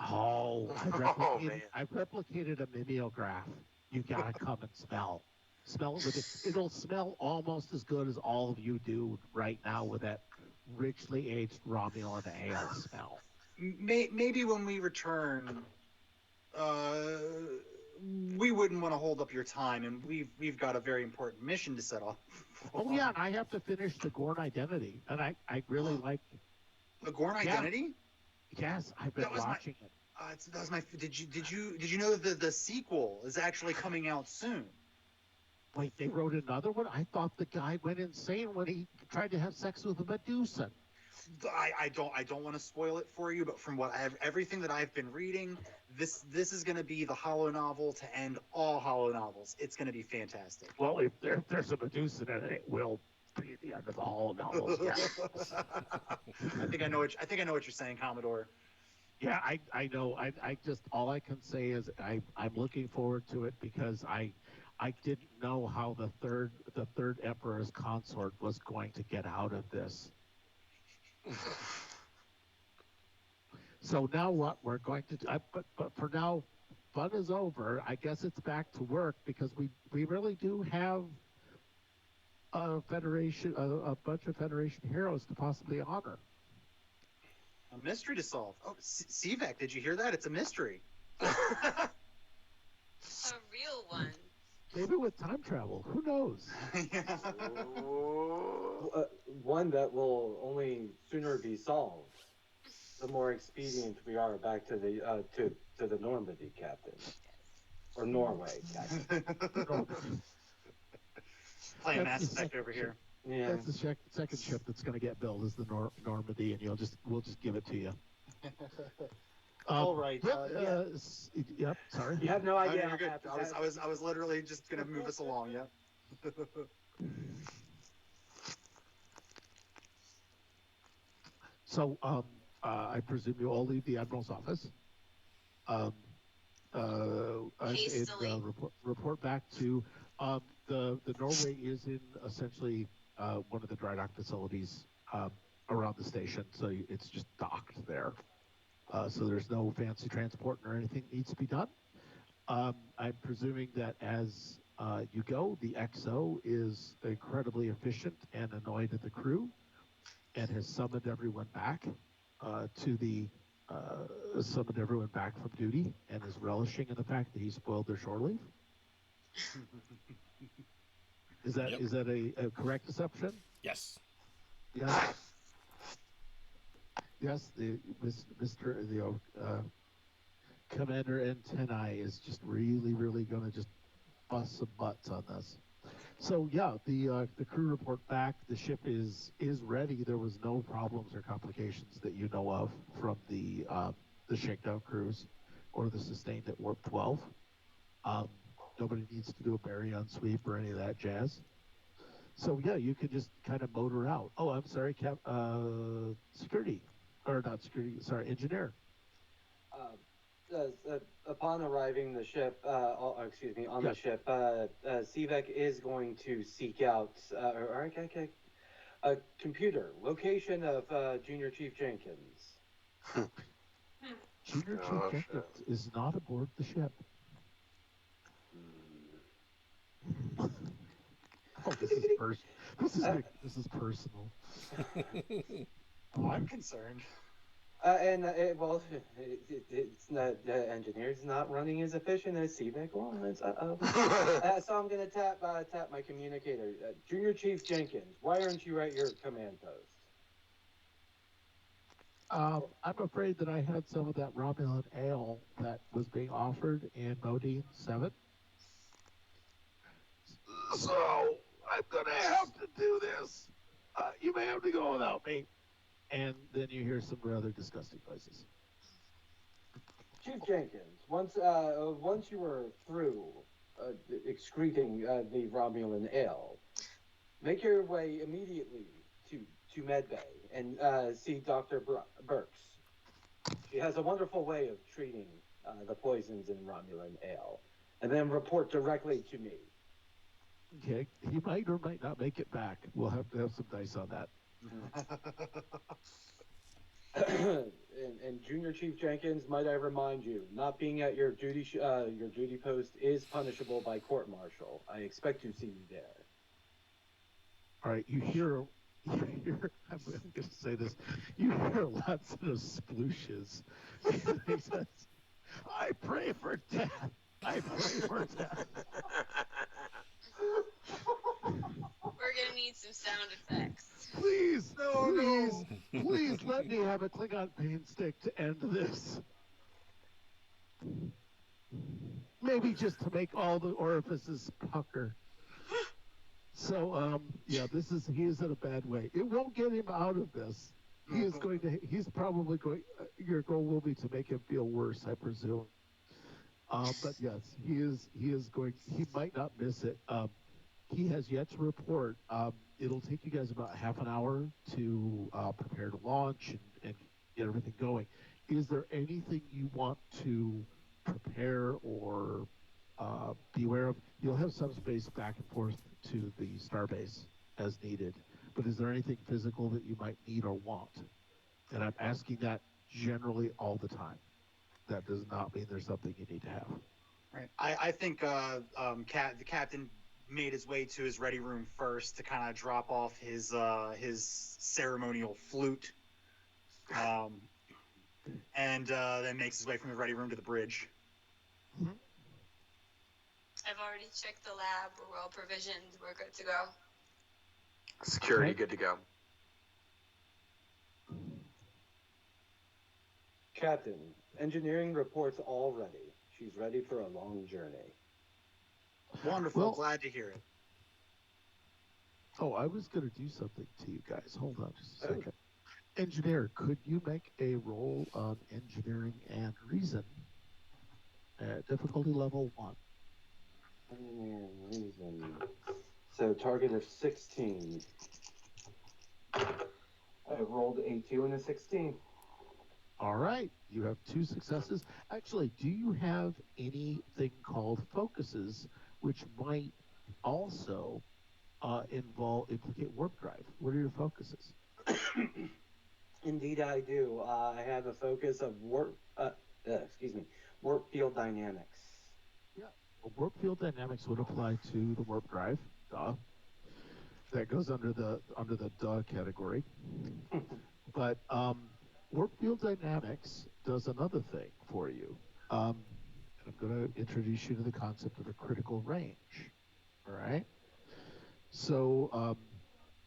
S2: Oh,
S4: Oh, man.
S2: I've replicated a mimeograph. You gotta come and smell it with it. It'll smell almost as good as all of you do right now with that richly aged Romulan ale smell.
S5: Maybe when we return, uh, we wouldn't want to hold up your time, and we've got a very important mission to set off.
S2: Oh yeah, and I have to finish the Gorn Identity, and I really like.
S5: The Gorn
S2: Yeah.
S5: Identity?
S2: Yes, I've been
S5: That was my-
S2: watching it.
S5: That was my. Did you know that the sequel is actually coming out soon?
S2: Wait, they wrote another one? I thought the guy went insane when he tried to have sex with a Medusan.
S5: I don't want to spoil it for you, but from everything that I've been reading, this is going to be the hollow novel to end all hollow novels. It's going to be fantastic.
S2: Well, if there's a Medusan in it, it will be the end of the whole novels. Yeah,
S5: I think I know what you're saying, Commodore.
S2: yeah, I know. I just all I can say is I'm looking forward to it because I didn't know how the third emperor's consort was going to get out of this. So now what we're going to do, but for now, fun is over. I guess it's back to work because we really do have a bunch of Federation heroes to possibly honor.
S5: A mystery to solve. Oh, Sivek, did you hear that? It's a mystery.
S8: A real one.
S2: Maybe with time travel, who knows?
S6: One that will only sooner be solved the more expedient we are back to the Normandy, Captain, or Norway, Captain.
S5: Playing
S2: That's
S5: Mass
S2: the
S5: Effect over here.
S6: Yeah.
S2: That's the second ship that's going to get built is the Normandy, and we'll just give it to you.
S5: All right. Yeah.
S2: Yep. Sorry.
S6: You have no
S5: Oh,
S6: idea.
S5: you're good.
S6: how happy
S5: I was literally just gonna move us along. Yeah.
S2: So, I presume you all leave the admiral's office. And
S8: Hastily.
S2: report back to the Norway is in essentially one of the dry dock facilities around the station, so it's just docked there. So there's no fancy transport or anything needs to be done. I'm presuming that as you go, the XO is incredibly efficient and annoyed at the crew, and has summoned everyone back summoned everyone back from duty, and is relishing in the fact that he spoiled their shore leave. Is that
S1: Yep.
S2: is that a correct assumption?
S1: Yes.
S2: Yes. Yes, Mr. Commander Antennae is just really going to just bust some butts on this. So yeah, the crew report back. The ship is ready. There was no problems or complications that you know of from the shakedown cruise or the sustained at warp 12. Nobody needs to do a baryon sweep or any of that jazz. So yeah, you can just kind of motor out. Oh, I'm sorry, security, or not security. Sorry, engineer.
S6: Upon arriving the ship, on
S2: Yes.
S6: the ship, Sivek is going to seek out, A computer. Location of Junior Chief Jenkins.
S2: Junior Chief
S4: Oh,
S2: Jenkins
S4: shit.
S2: is not aboard the ship. Oh, this is this is personal.
S5: Oh, I'm concerned.
S6: Well, it's not the engineer's not running as efficient as CVEC wants. So I'm gonna tap my communicator. Junior Chief Jenkins, why aren't you at your command post?
S2: I'm afraid that I had some of that Romulan ale that was being offered in Modine 7. So I'm going to have to do this. You may have to go without me. And then you hear some rather disgusting noises.
S6: Chief Jenkins, once you were through excreting the Romulan ale, make your way immediately to Medbay and see Dr. Burks. She has a wonderful way of treating the poisons in Romulan ale, and then report directly to me.
S2: Okay, he might or might not make it back. We'll have to have some dice on that.
S6: And Junior Chief Jenkins, might I remind you, not being at your duty post is punishable by court martial. I expect to see you there.
S2: All right, you hear I'm going to say this, you hear lots of splooshes. He says, I pray for death. I pray for death.
S8: We're gonna need some sound effects.
S2: Please, please let me have a Klingon pain stick to end this. Maybe just to make all the orifices pucker. So, yeah, he is in a bad way. It won't get him out of this. He's probably going, your goal will be to make him feel worse, I presume. But yes, he might not miss it. He has yet to report. It'll take you guys about half an hour to prepare to launch and get everything going. Is there anything you want to prepare or be aware of? You'll have subspace back and forth to the starbase as needed, but is there anything physical that you might need or want? And I'm asking that generally all the time. That does not mean there's something you need to have.
S5: Right. I think the captain made his way to his ready room first to kind of drop off his ceremonial flute, and then makes his way from the ready room to the bridge.
S2: Mm-hmm.
S8: I've already checked the lab. We're well provisioned. We're good to go.
S4: Security,
S2: Okay.
S4: good to go.
S6: Captain, engineering reports all ready. She's ready for a long journey.
S5: Wonderful.
S2: Well,
S5: Glad to hear it.
S2: Oh, I was going to do something to you guys. Hold on just a second. Engineer, could you make a roll on engineering and reason at difficulty level 1?
S6: Engineering reason. So target of 16. I rolled a 2 and a 16.
S2: All right, you have 2 successes. Actually, do you have anything called focuses, which might also implicate warp drive? What are your focuses?
S6: Indeed, I do. I have a focus of warp field dynamics.
S2: Yeah, well, warp field dynamics would apply to the warp drive. Duh. That goes under the duh category. But warp field dynamics does another thing for you. I'm going to introduce you to the concept of a critical range. All right. So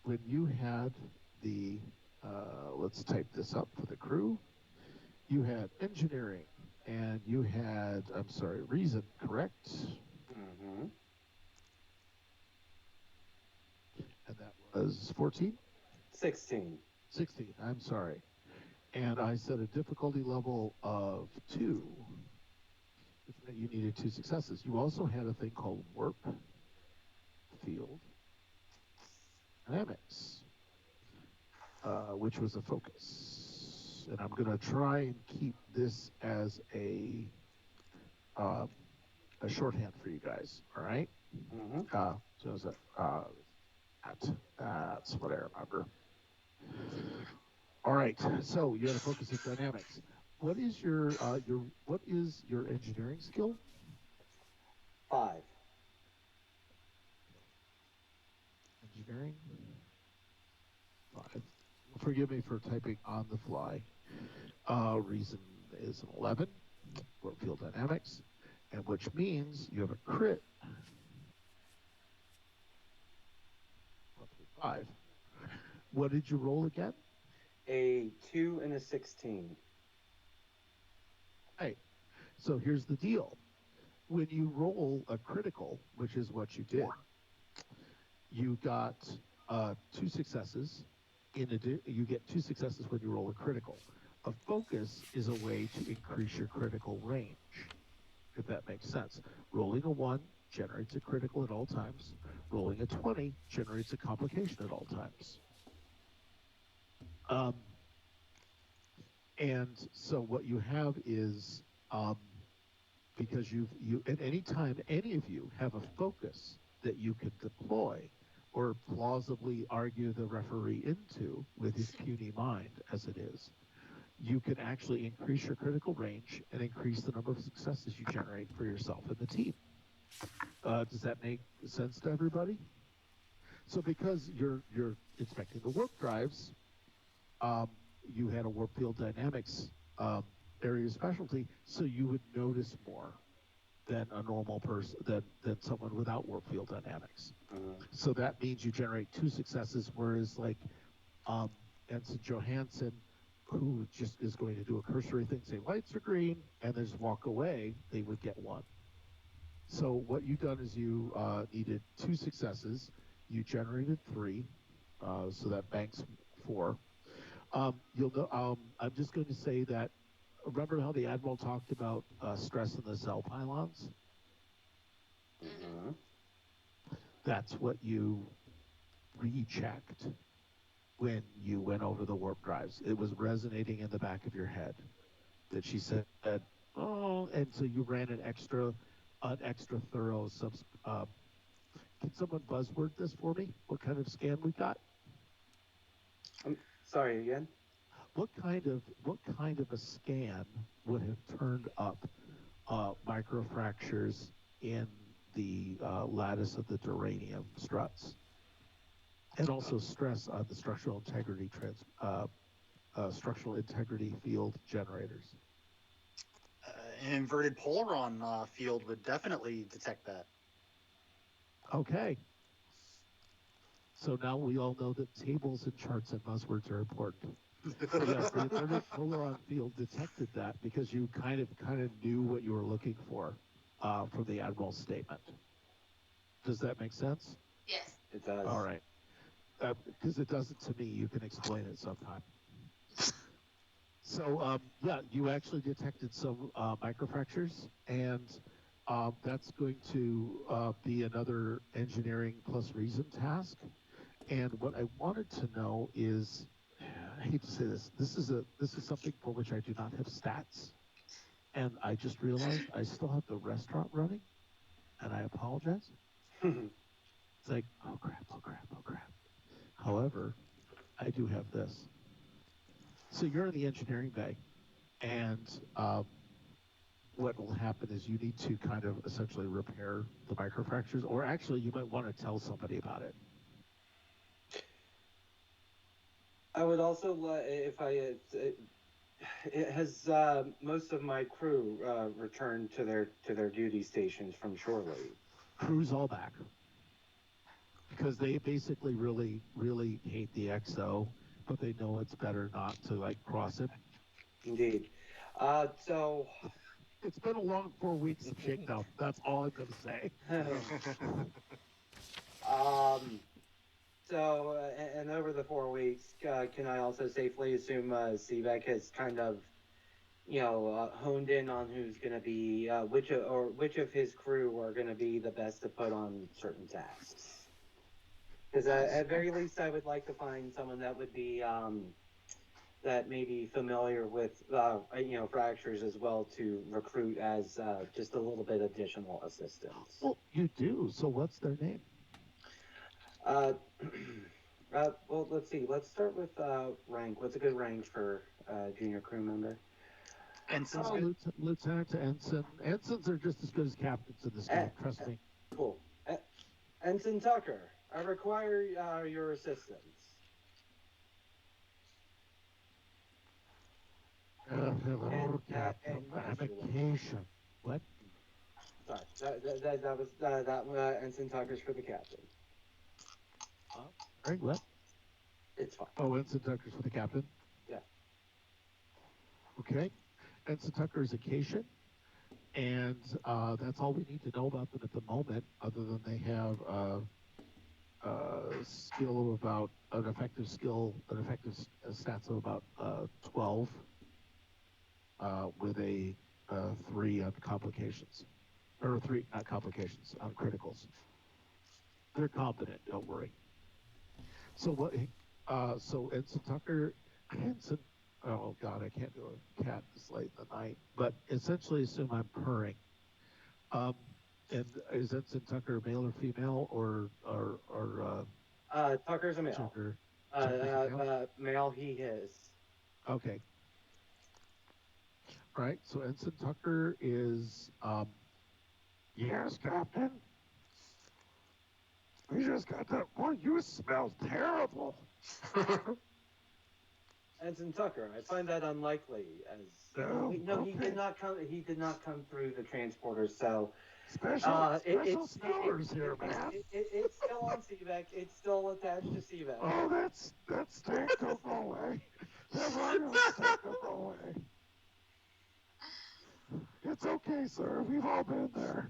S2: when you had the let's type this up for the crew. You had engineering, and you had, reason, correct?
S6: Mm-hmm.
S2: And that was 14?
S6: 16.
S2: 16, I'm sorry. And I set a difficulty level of 2, which meant you needed 2 successes. You also had a thing called warp field dynamics, which was a focus. And I'm going to try and keep this as a shorthand for you guys, all right?
S6: Mm-hmm.
S2: So it's that. That's what I remember. All right. So you had a focus in dynamics. What is your engineering skill?
S6: 5.
S2: Engineering 5. Forgive me for typing on the fly. Reason is an 11. Warp field dynamics, and which means you have a crit. 1 through 5. What did you roll again?
S6: A 2 and a 16.
S2: Hey, so here's the deal. When you roll a critical, which is what you did, you got 2 successes. You get 2 successes when you roll a critical. A focus is a way to increase your critical range, if that makes sense. Rolling a 1 generates a critical at all times. Rolling a 20 generates a complication at all times. And so what you have is, because you at any time any of you have a focus that you can deploy or plausibly argue the referee into with his puny mind as it is, you can actually increase your critical range and increase the number of successes you generate for yourself and the team. Does that make sense to everybody? So because you're inspecting the warp drives, you had a warp field dynamics area of specialty, so you would notice more than a normal person, than someone without warp field dynamics. So that means you generate 2 successes, whereas like Ensign Johansson, who just is going to do a cursory thing, say lights are green, and then just walk away, they would get 1. So what you've done is you needed 2 successes. You generated 3, so that banks 4. You'll know. I'm just going to say that. Remember how the Admiral talked about stress in the cell pylons?
S6: Mm-hmm.
S2: That's what you rechecked when you went over the warp drives. It was resonating in the back of your head that she said, "Oh," and so you ran an extra thorough Can someone buzzword this for me? What kind of scan we got?
S6: Sorry again.
S2: What kind of a scan would have turned up microfractures in the lattice of the duranium struts, and also stress on the structural integrity field generators?
S5: An inverted polaron field would definitely detect that.
S2: Okay. So now we all know that tables and charts and buzzwords are important. So yes, the inverted polaron field detected that because you kind of knew what you were looking for from the Admiral's statement. Does that make sense?
S7: Yes.
S6: It does.
S2: All right. Because it doesn't to me. You can explain it sometime. So yeah, you actually detected some microfractures, and that's going to be another engineering plus reason task. And what I wanted to know is, I hate to say this, this is something for which I do not have stats, and I just realized I still have the restaurant running, and I apologize. It's like, oh crap. However, I do have this. So you're in the engineering bay, and what will happen is you need to kind of essentially repair the microfractures, or actually you might want to tell somebody about it.
S6: I would also if I it has most of my crew returned to their duty stations from shore leave.
S2: Crew's all back because they basically really hate the XO, but they know it's better not to like cross it.
S6: Indeed. So
S2: It's been a long 4 weeks of shakedown. That's all I'm going to say.
S6: So and over the 4 weeks, can I also safely assume CVEC has kind of honed in on who's going to be which of his crew are going to be the best to put on certain tasks? Because at very least, I would like to find someone that would be that may be familiar with fractures as well to recruit as just a little bit additional assistance.
S2: Well, you do. So what's their name?
S6: Uh, well, let's see. Let's start with rank. What's a good range for junior crew member?
S5: Ensign's good.
S2: Lieutenant to ensign. Ensigns are just as good as captains in this
S6: Eh,
S2: game. Trust me.
S6: Cool. Ensign Tucker, I require your assistance.
S2: Hello,
S6: And,
S2: Captain. I'm
S6: yes, you're
S2: vacation. What?
S6: Sorry, that was Ensign Tucker's for the captain.
S2: Right, what?
S6: It's fine.
S2: Oh, Ensign Tucker's for the captain?
S6: Yeah.
S2: Okay. Ensign Tucker is a Cation, and that's all we need to know about them at the moment, other than they have a skill of about, an effective stats of about 12, with a 3 on complications. Or 3, not complications, on criticals. They're competent, don't worry. So what? So Ensign Tucker, Ensign. Oh God, I can't do a cat this late in the night. But essentially, assume I'm purring. And is Ensign Tucker male or female, or
S6: Tucker's a male.
S2: Tucker's a male?
S6: Male he is.
S2: Okay. All right. So Ensign Tucker is yes, Captain. We just got that. Boy, you smell terrible.
S6: Ensign Tucker, I find that unlikely. As
S2: No,
S6: he did not come. He did not come through the transporter. So
S2: special smellers here, man.
S6: It's still on CVEC. It's still attached to CVEC.
S2: Oh, that stink will go away. That rotten stink will go away. It's okay, sir. We've all been there.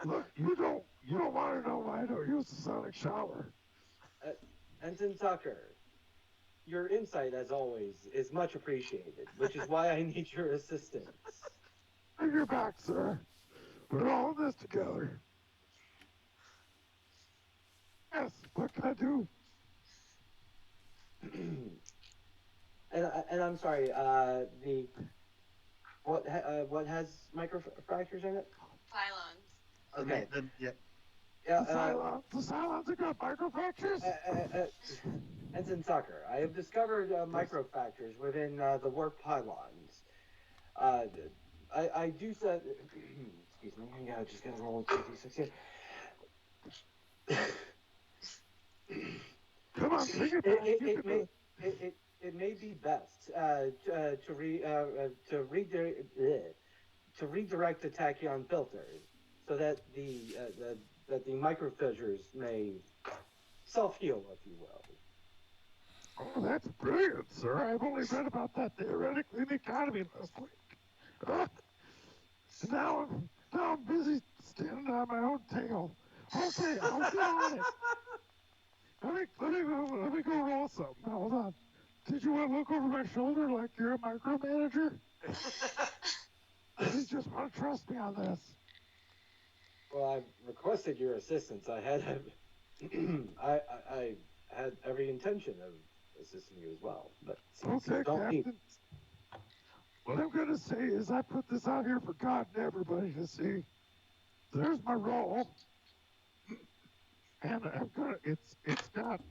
S2: Look, you don't want to know why I don't use the sonic shower.
S6: Ensign Tucker, your insight, as always, is much appreciated, which is why I need your assistance.
S2: Bring your back, sir. We're all in this together. Yes, what can I do?
S6: And I'm sorry. What has microfractures in it?
S8: Pylons.
S6: Okay.
S5: Yeah.
S6: Yeah.
S2: The Cylons have got microfractures?
S6: Ensign Tucker, I have discovered microfractures within the warp pylons. I do say, excuse me, I just gotta roll 2d6 here.
S2: Come on, bring it back.
S6: It may be best to redirect the tachyon filters so that the microfissures may self-heal, if you will.
S2: Oh, that's brilliant, sir. I've only read about that theoretically in the Academy last week. And now I'm busy standing on my own tail. Okay, I'll get on it. Let me go roll something. Hold on. Did you want to look over my shoulder like you're a micromanager? You just want to trust me on this.
S6: Well, I've requested your assistance. I had I had every intention of assisting you as well, but since
S2: Okay,
S6: you don't
S2: Captain.
S6: need.
S2: What I'm gonna say is I put this out here for God and everybody to see. There's my roll. And it's got,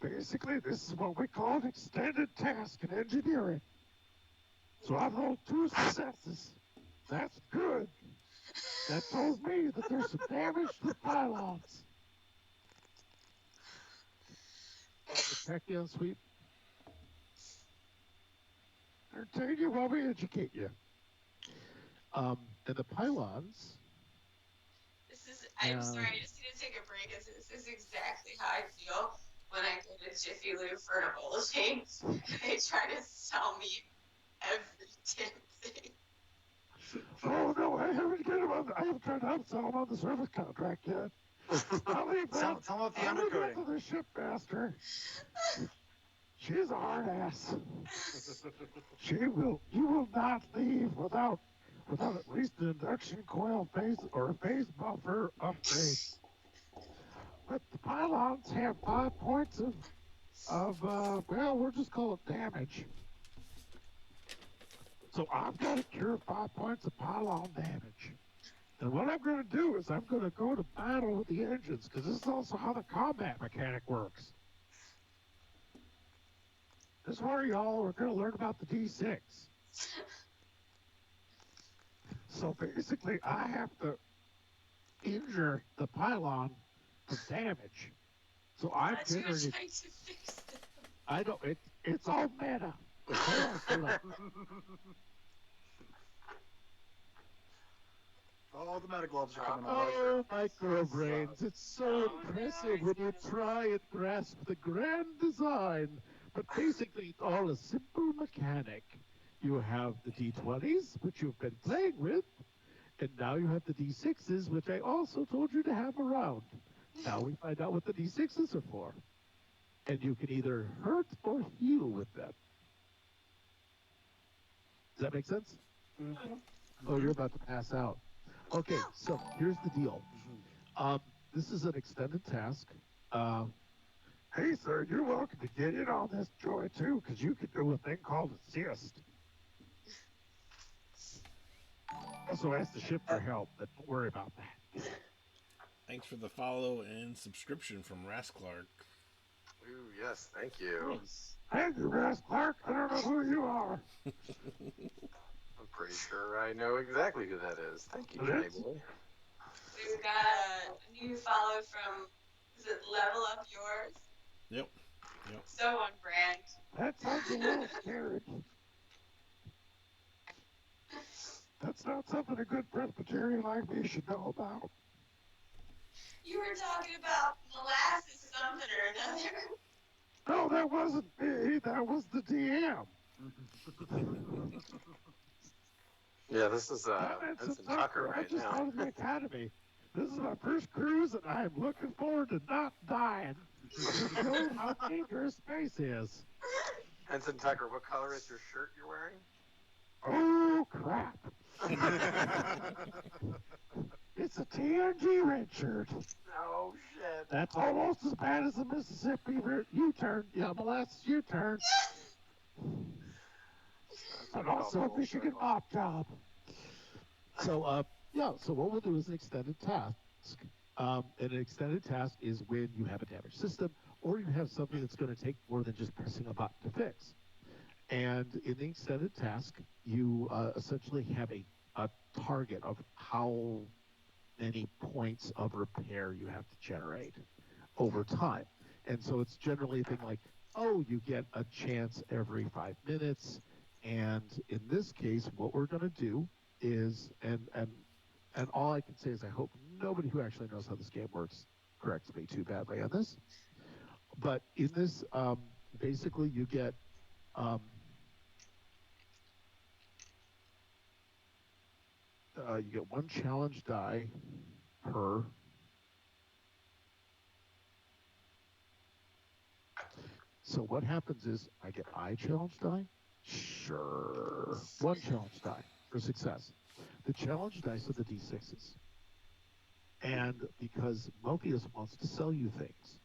S2: basically, this is what we call an extended task in engineering. So I've rolled 2 successes. That's good. That told me that there's some damage to the pylons. Check in, sweet. Entertain you while we educate you. And the pylons.
S8: I'm sorry, I just need to take a break. This is exactly how I feel when I go to Jiffy Lube for an Ebola change. They try to sell me every damn thing.
S2: Oh no, I haven't tried to upsell him on the service contract yet. I'll leave that.
S5: Tell him about the
S2: I'll leave that
S5: undercoating.
S2: to the shipmaster. She's a hard ass. You will not leave without at least an induction coil phase or a phase buffer upgrade. But the pylons have 5 points of well, we'll just call it damage. So I've got to cure 5 points of pylon damage.
S3: And what I'm going to do is I'm going to go to battle with the engines, because this is also how the combat mechanic works. This is where y'all are going to learn about the D6. So basically, I have to injure the pylon for damage. So I'm
S8: I thought you were
S3: generating.
S8: trying to fix it.
S3: I don't. It's all meta. Hold on.
S5: Oh, the meta gloves are coming out.
S3: Oh, microbrains! It's so impressive when you try and grasp the grand design. But basically, it's all a simple mechanic. You have the D20s, which you've been playing with, and now you have the D6s, which I also told you to have around. Now we find out what the D6s are for. And you can either hurt or heal with them. Does that make sense?
S5: Mm-hmm.
S3: Oh, you're about to pass out. Okay, so here's the deal. This is an extended task. Hey, sir, you're welcome to get in on this joy, too, because you can do a thing called assist. Also ask the ship for help, but don't worry about that.
S1: Thanks for the follow and subscription from Ras Clark.
S4: Ooh, yes, thank you.
S5: Nice.
S3: Thank you, Ras Clark. I don't know who you are.
S4: I'm pretty sure I know exactly who that is. Thank you, Johnny Boy.
S8: We've got a new follow from, is it Level Up Yours?
S1: Yep.
S8: So on brand.
S3: That sounds a little scary. That's not something a good Presbyterian like me should know about.
S8: You were talking about molasses something or another.
S3: No, that wasn't me. That was the DM.
S4: Yeah, this is
S3: I'm
S4: Ensign Tucker
S3: I
S4: right
S3: just
S4: now.
S3: started the academy. This is my first cruise, and I'm looking forward to not dying. To show how dangerous space is.
S4: Ensign Tucker, what color is your shirt you're wearing?
S3: Oh, crap. It's a TNG red shirt.
S4: Oh, shit.
S3: That's almost as bad as the Mississippi U-turn. Yeah, molasses U-turn. And also a Michigan mop job. So, so what we'll do is an extended task. And an extended task is when you have a damaged system or you have something that's going to take more than just pressing a button to fix. And in the extended task, you essentially have a target of how many points of repair you have to generate over time. And so it's generally a thing like, oh, you get a chance every 5 minutes. And in this case, what we're going to do is, and all I can say is I hope nobody who actually knows how this game works corrects me too badly on this. But in this, basically you get one challenge die per. So what happens is I get challenge die. Sure, one challenge die for success. The challenge dice are the D6s. And because Mobius wants to sell you things,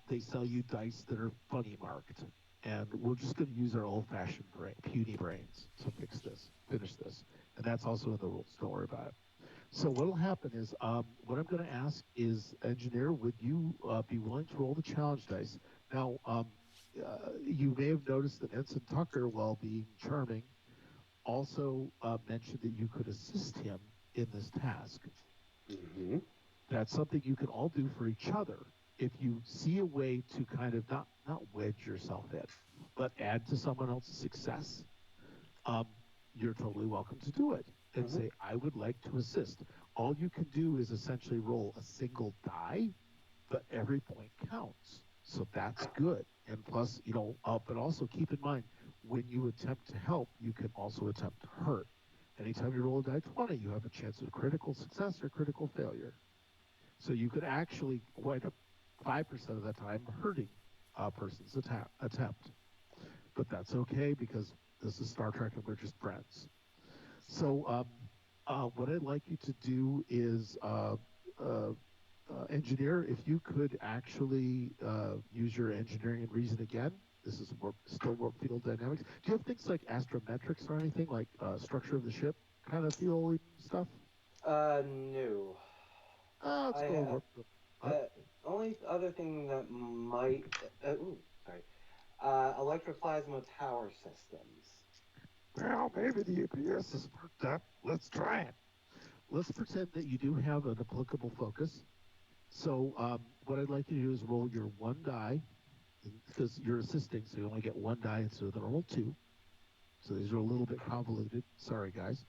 S3: they sell you dice that are funny marked. And we're just going to use our old-fashioned puny brains to finish this. And that's also in the rules. Don't worry about it. So what will happen is, what I'm going to ask is, Engineer, would you be willing to roll the challenge dice? Now, you may have noticed that Ensign Tucker, while being charming, also mentioned that you could assist him in this task.
S4: Mm-hmm.
S3: That's something you can all do for each other. If you see a way to kind of not wedge yourself in, but add to someone else's success, you're totally welcome to do it and say, I would like to assist. All you can do is essentially roll a single die, but every point counts. So that's good. And plus, but also keep in mind, when you attempt to help, you can also attempt to hurt. Anytime you roll a die 20, you have a chance of critical success or critical failure. So you could actually wind up 5% of the time hurting a person's attempt. But that's okay because this is Star Trek and we're just friends. So what I'd like you to do is, Engineer, if you could actually use your engineering and reason again. This is still warp field dynamics. Do you have things like astrometrics or anything like structure of the ship kind of feel stuff?
S6: No.
S3: Let's
S6: I
S3: go over.
S6: only other thing that might. Ooh, sorry. Electroplasma power systems.
S3: Well, maybe the APS is for that. Let's try it. Let's pretend that you do have an applicable focus. So what I'd like you to do is roll your one die, because you're assisting, so you only get one die instead of the normal two. So these are a little bit convoluted. Sorry, guys.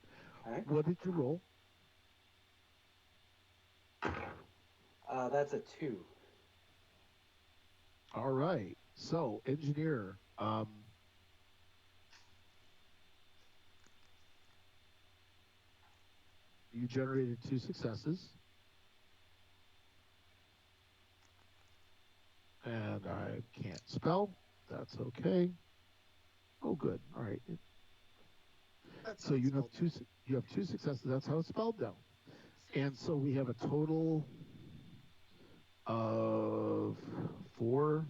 S6: Okay.
S3: What did you roll?
S6: That's a 2.
S3: All right. So, engineer, you generated 2 successes. And I can't spell. That's okay. Oh, good. All right. So you have two successes. That's how it's spelled down. And so we have a total of 4.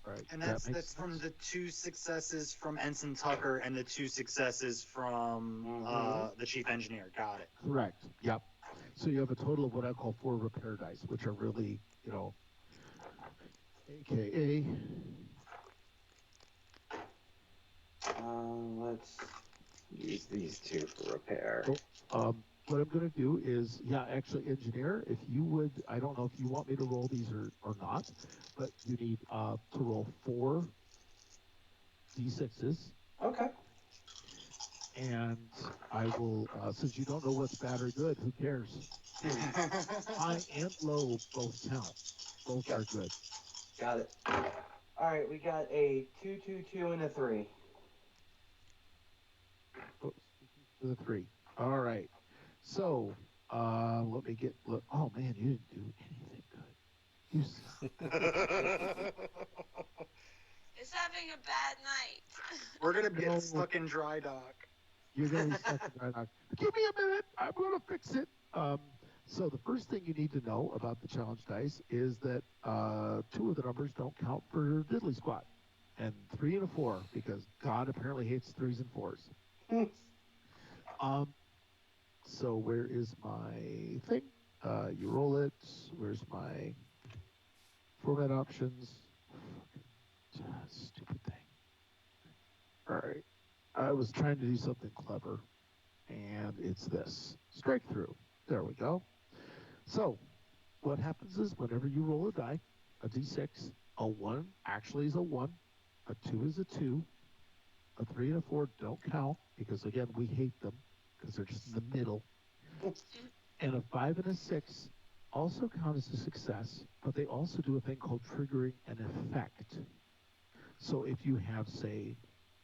S3: Right.
S5: And that's from the 2 successes from Ensign Tucker and the 2 successes from the chief engineer. Got it.
S3: Correct. Yep. So you have a total of what I call 4 repair dice, which are really, AKA.
S6: Let's use these 2 for repair.
S3: What I'm going to do is, actually, engineer, if you would, I don't know if you want me to roll these or not, but you need to roll 4 d6s.
S6: Okay.
S3: And I will, since you don't know what's bad or good, who cares? High and low both count. Both are good.
S6: Got it. All right, we got a 2, 2, 2, and a 3.
S3: The 3. All right. So, let me get. Look. Oh man, you didn't do anything good.
S8: It's having a bad night.
S5: We're gonna get stuck in dry dock.
S3: You're gonna be stuck in dry dock. Give me a minute. I'm gonna fix it. So the first thing you need to know about the challenge dice is that 2 of the numbers don't count for diddly squat, and 3 and a 4 because God apparently hates 3s and 4s. So where is my thing? You roll it. Where's my format options? Stupid thing. All right. I was trying to do something clever, and it's this. Strike through. There we go. So what happens is whenever you roll a die, a d6, a 1 actually is a 1, a 2 is a 2, a 3 and a 4 don't count because, again, we hate them because they're just in the middle. And a 5 and a 6 also count as a success, but they also do a thing called triggering an effect. So if you have, say,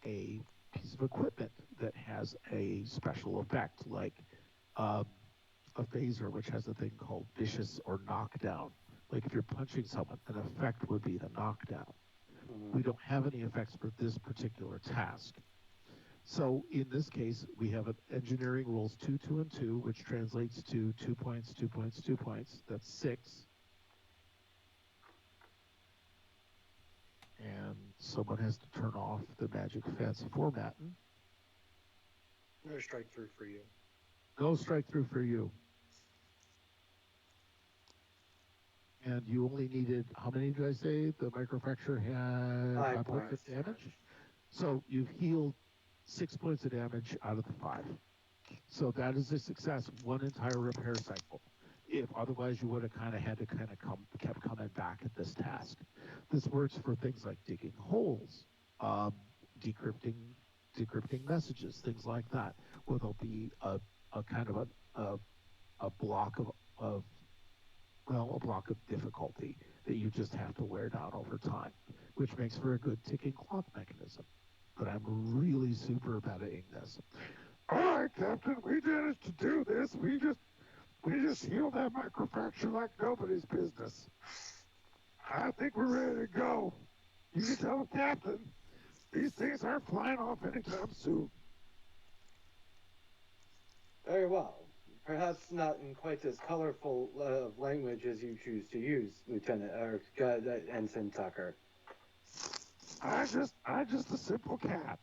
S3: a piece of equipment that has a special effect, like a phaser, which has a thing called vicious or knockdown. Like if you're punching someone, an effect would be the knockdown. We don't have any effects for this particular task. So in this case, we have an engineering rolls 2, 2, and 2, which translates to 2 points, 2 points, 2 points. That's 6. And someone has to turn off the magic fancy formatting.
S5: No strike through for you.
S3: No strike through for you. And you only needed, how many did I say the microfracture had?
S6: 5
S3: points of damage? So you've healed 6 points of damage out of the 5. So that is a success, 1 entire repair cycle. If otherwise you would have had to kept coming back at this task. This works for things like digging holes, decrypting messages, things like that, where there'll be a kind of a block of difficulty that you just have to wear down over time, which makes for a good ticking clock mechanism. But I'm really super about editing this. All right, Captain, we managed to do this. We just healed that microfracture like nobody's business. I think we're ready to go. You can tell the Captain these things aren't flying off anytime soon.
S6: Very well. Perhaps not in quite as colorful of language as you choose to use, Lieutenant or Ensign Tucker.
S3: I just a simple cat.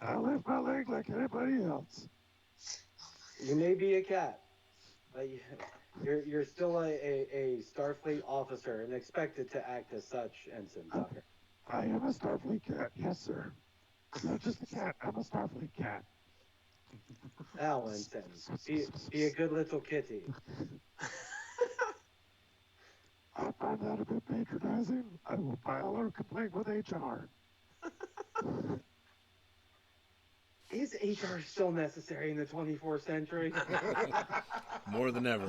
S3: I lift my leg like anybody else.
S6: You may be a cat, but you're still a Starfleet officer and expected to act as such, Ensign Tucker.
S3: I am a Starfleet cat, yes, sir. Not just a cat, I'm a Starfleet cat.
S6: Now, Ensign, be a good little kitty.
S3: I find that a bit patronizing. I will file a complaint with HR.
S6: Is HR still necessary in the 24th century?
S1: More than ever.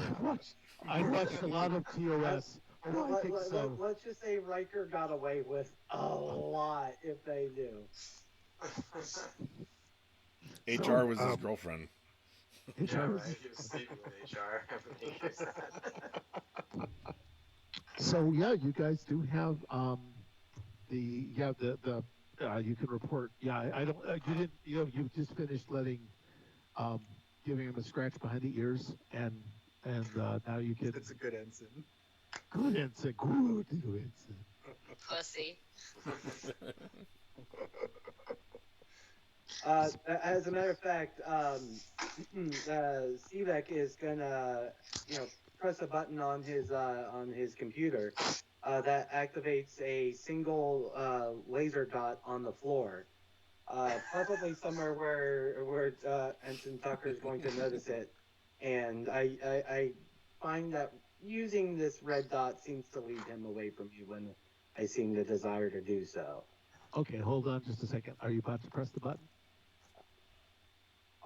S2: I watched a lot of TOS. Oh, I think so.
S6: Let's just say Riker got away with a lot if they do.
S1: HR was his girlfriend.
S4: Yeah, right. He was sleeping with HR. Everybody hears that.
S2: So yeah, you guys do have you can report. Yeah, I don't. You didn't. You just finished giving him a scratch behind the ears, and now you can.
S5: It's a good ensign.
S2: Good ensign. Good ensign.
S8: Pussy.
S6: As a matter of fact, Sivek is gonna, press a button on his computer that activates a single laser dot on the floor, probably somewhere where Ensign Tucker is going to notice it, and I find that using this red dot seems to lead him away from you when I seem to desire to do so.
S2: Okay, hold on just a second. Are you about to press the button?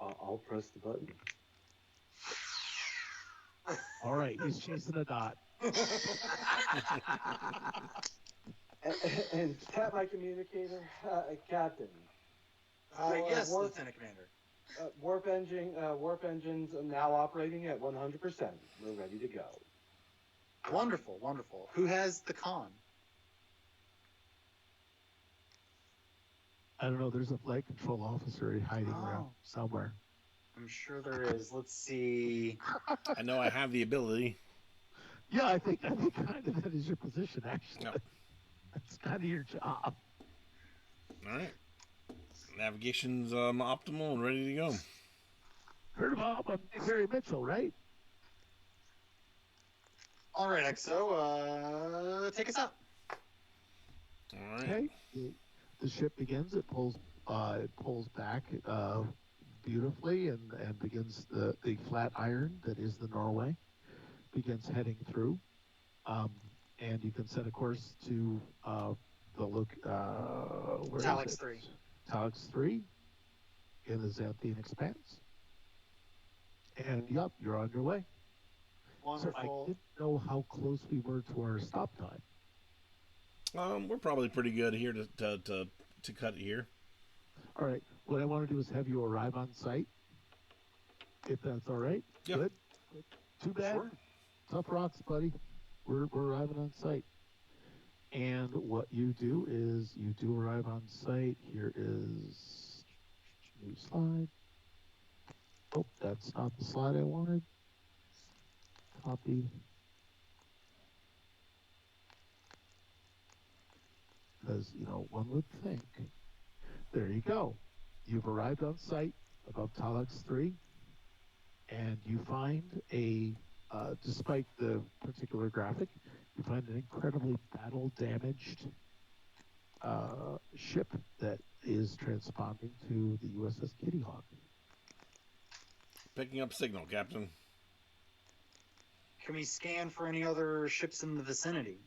S6: I'll press the button.
S2: All right, he's chasing a dot.
S6: and tap my communicator, Captain.
S5: Yes, Lieutenant Commander.
S6: Warp engines are now operating at 100%. We're ready to go.
S5: Wonderful, wonderful. Who has the con?
S2: I don't know. There's a flight control officer hiding around somewhere.
S5: I'm sure there is. Let's see.
S1: I know I have the ability.
S2: Yeah, I think kind of that is your position, actually.
S1: No.
S2: That's kind of your job.
S1: All right. Navigation's optimal and ready to go.
S2: Heard about Harry Mitchell, right?
S5: All right, XO, take us out.
S1: All right.
S2: Okay. The ship begins. It pulls back beautifully and begins the flat iron that is the Norway. Begins heading through, and you can set a course to where
S5: Talix
S2: is it?
S5: 3.
S2: Talix 3 in the Xanthine Expanse. And yep, you're on your way.
S5: Wonderful.
S2: So I didn't know how close we were to our stop time.
S1: We're probably pretty good here to cut it here.
S2: All right. What I want to do is have you arrive on site, if that's all right.
S1: Yep.
S2: Good. Too bad.
S5: Sure.
S2: Tough rocks, buddy. We're arriving on site. And what you do is you do arrive on site. Here is new slide. Oh, that's not the slide I wanted. Copy. Because, one would think. There you go. You've arrived on site above Talix 3, and you find despite the particular graphic, you find an incredibly battle-damaged ship that is transponding to the USS Kitty Hawk.
S1: Picking up signal, Captain.
S5: Can we scan for any other ships in the vicinity?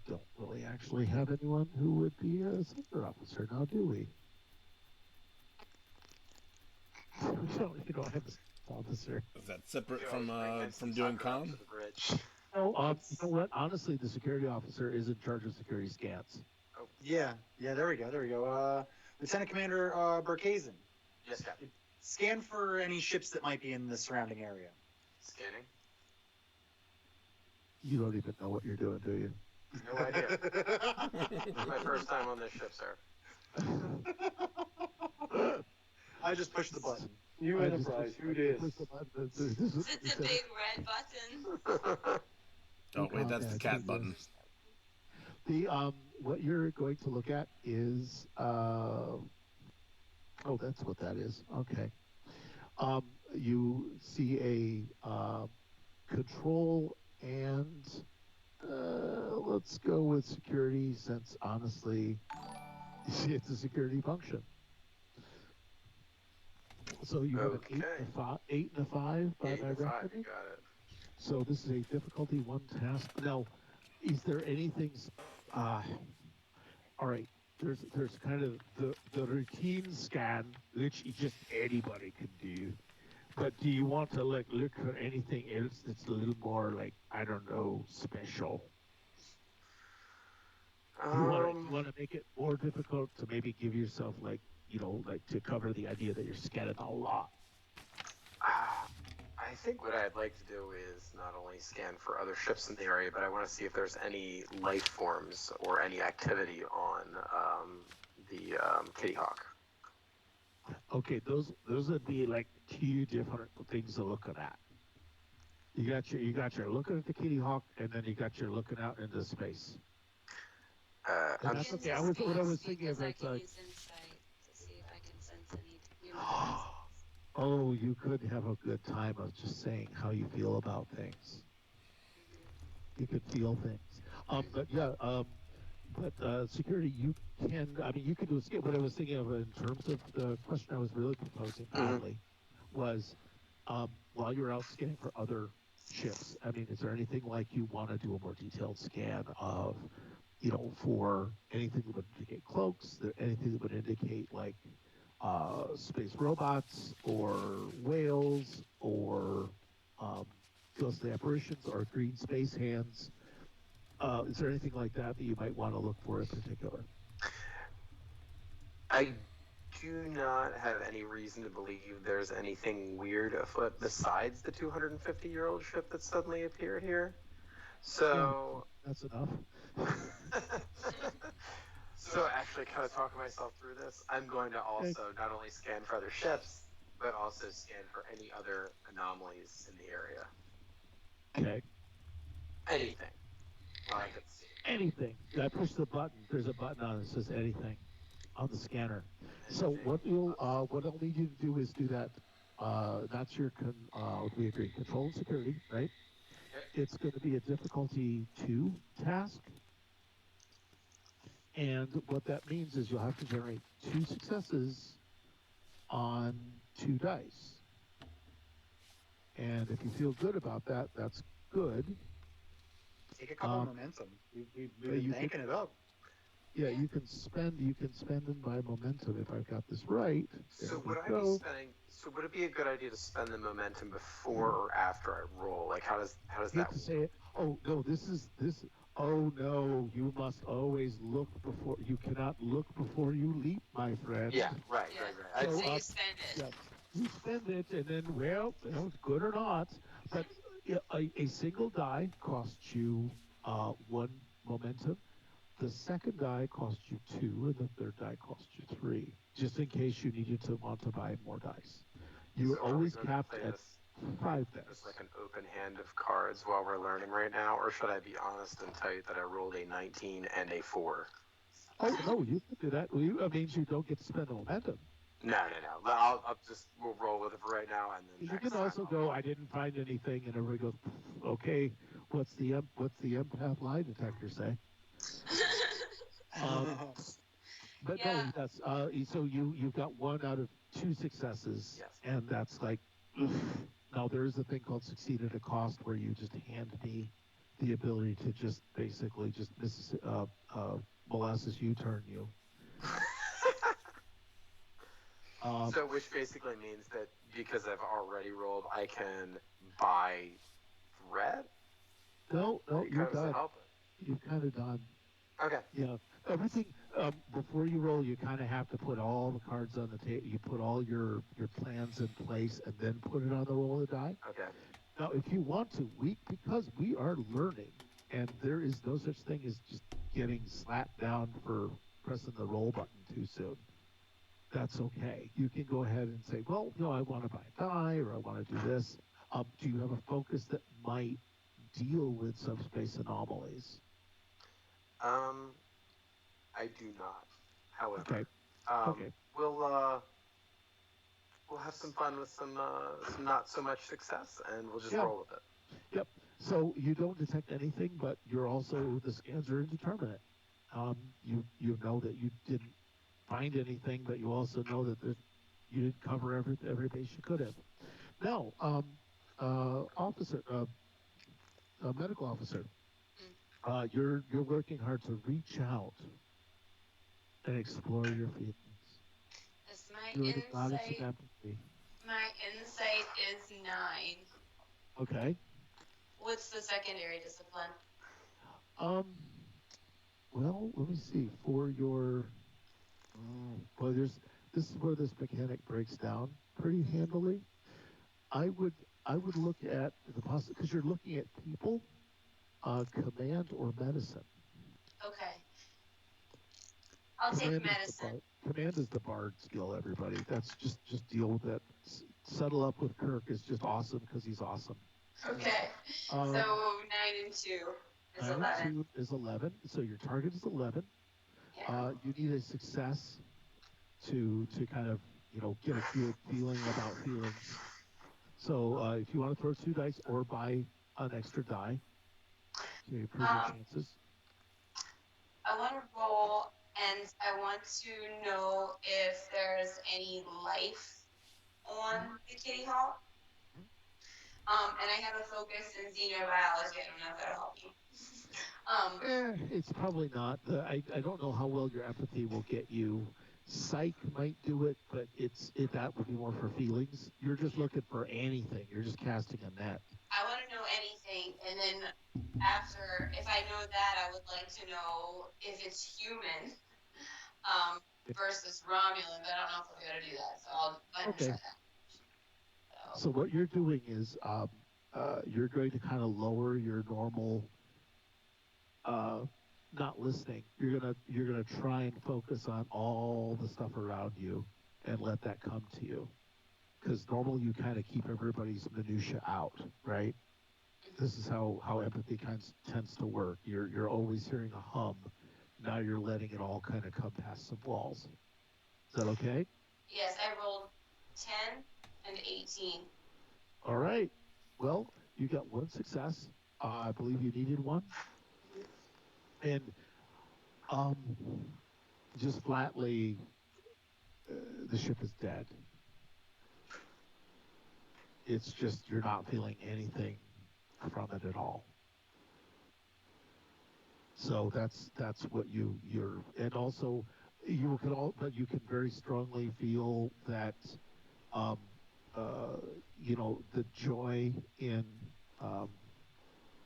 S2: Don't really actually have anyone who would be a senior officer now, do we? You don't have a officer.
S1: Is that separate from doing comm?
S2: No, you know what? Honestly, the security officer is in charge of security scans.
S4: Oh,
S5: Yeah, there we go. Lieutenant Commander Burkazen.
S4: yes, Captain.
S5: Scan for any ships that might be in the surrounding area.
S4: Scanning.
S2: You don't even know what you're doing, do you?
S4: No idea. It's my first time on this ship, sir.
S5: I just pushed the button.
S6: New Enterprise, who dis?
S8: It's a big red button.
S1: Oh, wait, that's the cat button.
S2: The what you're going to look at is oh, that's what that is. Okay. You see a control and let's go with security, since honestly it's a security function. So you have an
S4: Okay.
S2: 8 and a 5 by
S4: 8
S2: my
S4: and a 5, you
S2: reckoning.
S4: got it.
S2: So this is a difficulty 1 task. Now, is there anything? Uh, all right. There's kind of the routine scan, which just anybody can do. But do you want to like look for anything else that's a little more like, I don't know, special? You want to make it more difficult to maybe give yourself like, like to cover the idea that you're scanning a lot.
S4: I think what I'd like to do is not only scan for other ships in the area, but I want to see if there's any life forms or any activity on the Kitty Hawk.
S2: Okay, those would be like 2 different things to look at. You got your looking at the Kitty Hawk, and then you got your looking out into space. And that's okay. What I was thinking of,
S8: I
S2: it's
S8: can
S2: like,
S8: use insight to see if I can sense any human presence.
S2: oh, you could have a good time of just saying how you feel about things. You could feel things. But yeah, security, you can. I mean, you could do escape. What I was thinking of in terms of the question I was really proposing, oddly, was while you're out scanning for other ships. I mean, is there anything like you want to do a more detailed scan of, for anything that would indicate cloaks, anything that would indicate like space robots or whales or ghostly apparitions or green space hands? Is there anything like that that you might want to look for in particular?
S4: I do not have any reason to believe there's anything weird afoot besides the 250-year-old ship that suddenly appeared here. So
S2: that's enough.
S4: So actually, kind of talking myself through this, I'm going to also not only scan for other ships, but also scan for any other anomalies in the area.
S2: Okay.
S4: Anything. I could see.
S2: Anything. I push the button. There's a button on it that says anything on the scanner. So what I'll need you to do is do that. That's your we agree, control and security, right?
S4: Okay.
S2: It's going to be a difficulty 2 task. And what that means is you'll have to generate 2 successes on 2 dice. And if you feel good about that, that's good.
S5: Take a couple momentum. We've been banking it up.
S2: Yeah, you can spend them by momentum if I've got this right.
S4: So would I be spending? So would it be a good idea to spend the momentum before or after I roll? Like how does that?
S2: I hate to say it. Oh no, this. Oh no, you must always look before. You cannot look before you leap, my friend.
S4: Yeah, right.
S8: So you spend it.
S2: Yeah, you spend it, and then good or not, but a single die costs you 1 momentum. The second die costs you 2, and the third die costs you 3, just in case you needed to want to buy more dice. You're always capped at 5 dice.
S4: It's like an open hand of cards while we're learning right now, or should I be honest and tell you that I rolled a 19 and a 4?
S2: Oh no, you can do that. That means you don't get to spend the momentum.
S4: No. We'll roll with it for right now, and then
S2: you can also go. I didn't find anything, and everybody goes, okay. What's the empath lie detector say? But no, that's so you've got 1 out of 2 successes,
S4: yes.
S2: And that's like, now there is a thing called succeed at a cost where you just hand me the ability to just basically just molasses U-turn you.
S4: So which basically means that because I've already rolled, I can buy threat?
S2: No, you're done. You're kind of done.
S4: Okay.
S2: Yeah, everything, before you roll, you kind of have to put all the cards on the table. You put all your plans in place and then put it on the roll of the die.
S4: Okay.
S2: Now, if you want to, because we are learning, and there is no such thing as just getting slapped down for pressing the roll button too soon. That's okay. You can go ahead and say, well, I want to buy a die, or I want to do this. Do you have a focus that might deal with subspace anomalies?
S4: Um, I do not.
S2: Okay.
S4: However,
S2: Okay.
S4: we'll have some fun with some not so much success, and we'll just
S2: Yeah.
S4: roll with it.
S2: Yep. So you don't detect anything, but you're also the scans are indeterminate. You know that you didn't find anything, but you also know that you didn't cover every base you could have. Now, officer, medical officer, you're working hard to reach out and explore your feelings.
S8: Is my
S2: You're the goddess of
S8: insight
S2: empathy.
S8: my insight is 9.
S2: Okay.
S8: What's the secondary discipline?
S2: Um. Well, let me see. For your, well, this is where this mechanic breaks down pretty handily. I would I would look at the possible because you're looking at people, command or medicine.
S8: Okay. I'll take
S2: Command is the
S8: medicine.
S2: bard. Command is the bard skill. Everybody, that's just deal with it. Settle up with Kirk is just awesome because he's awesome.
S8: Okay. So
S2: Um,
S8: 9 and 2 is
S2: 9 and
S8: 11.
S2: 2 is 11. So your target is 11.
S8: Yeah.
S2: You need a success to kind of get a good feeling about feelings. So if you want to throw 2 dice or buy an extra die to improve your
S8: Um,
S2: chances.
S8: I want to roll, and I want to know if there's any life on the Kitty Hawk. And I have a focus in xenobiology. I don't know if that'll help me.
S2: It's probably not. I don't know how well your empathy will get you. Psych might do it, but that would be more for feelings. You're just looking for anything. You're just casting a net.
S8: I want to know anything, and then after, if I know that, I would like to know if it's human versus Romulan, but I don't know if I'll be able to do that, so I'll go ahead and
S2: Okay.
S8: try that.
S2: So what you're doing is you're going to kind of lower your normal not listening. You're gonna try and focus on all the stuff around you and let that come to you. Because normally you kind of keep everybody's minutia out, right? This is how empathy tends to work. You're always hearing a hum. Now you're letting it all kind of come past some walls. Is that okay?
S8: Yes, I rolled 10 and 18.
S2: All right. Well, you got one success. I believe you needed one. And um, just flatly, the ship is dead. It's just you're not feeling anything from it at all. So that's what you're, and also but you can very strongly feel that, um, uh, the joy in, um,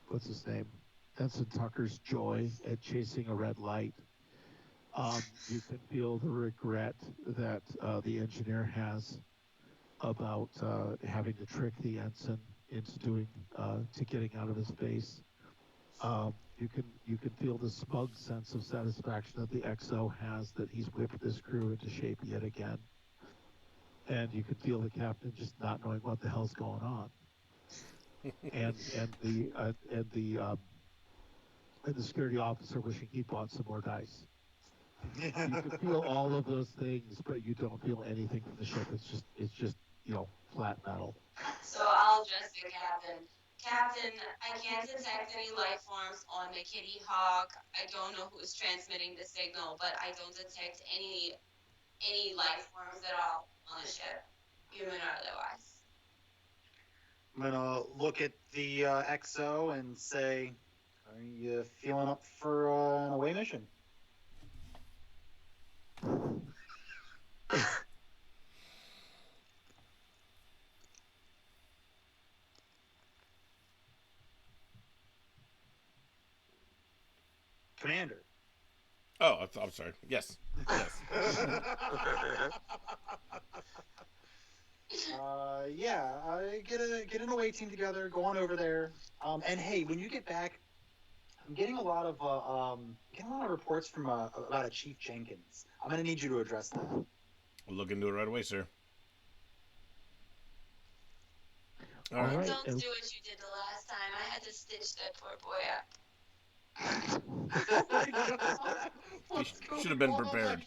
S2: what's his name, Ensign Tucker's joy at chasing a red light. You can feel the regret that the engineer has about having to trick the ensign into to getting out of his base. You can feel the smug sense of satisfaction that the XO has that he's whipped this crew into shape yet again, and you can feel the captain just not knowing what the hell's going on, and the security officer wishing he'd bought some more dice. You can feel all of those things, but you don't feel anything from the ship. It's just flat metal.
S8: So I'll address the captain. Captain, I can't detect any life forms on the Kitty Hawk. I don't know who's transmitting the signal, but I don't detect any life forms at all on the ship, human or otherwise.
S5: I'm gonna look at the XO and say, "Are you feeling up for an away mission?" Commander.
S1: Oh, I'm sorry. Yes. Yes.
S5: Yeah, get an away team together, go on over there. And hey, when you get back, I'm getting a lot of reports from about a Chief Jenkins. I'm gonna need you to address that.
S1: We'll look into it right away, sir. All
S2: All
S1: right.
S8: And
S2: right.
S8: don't do what you did the last time. I had to stitch that poor boy up.
S1: should have been prepared.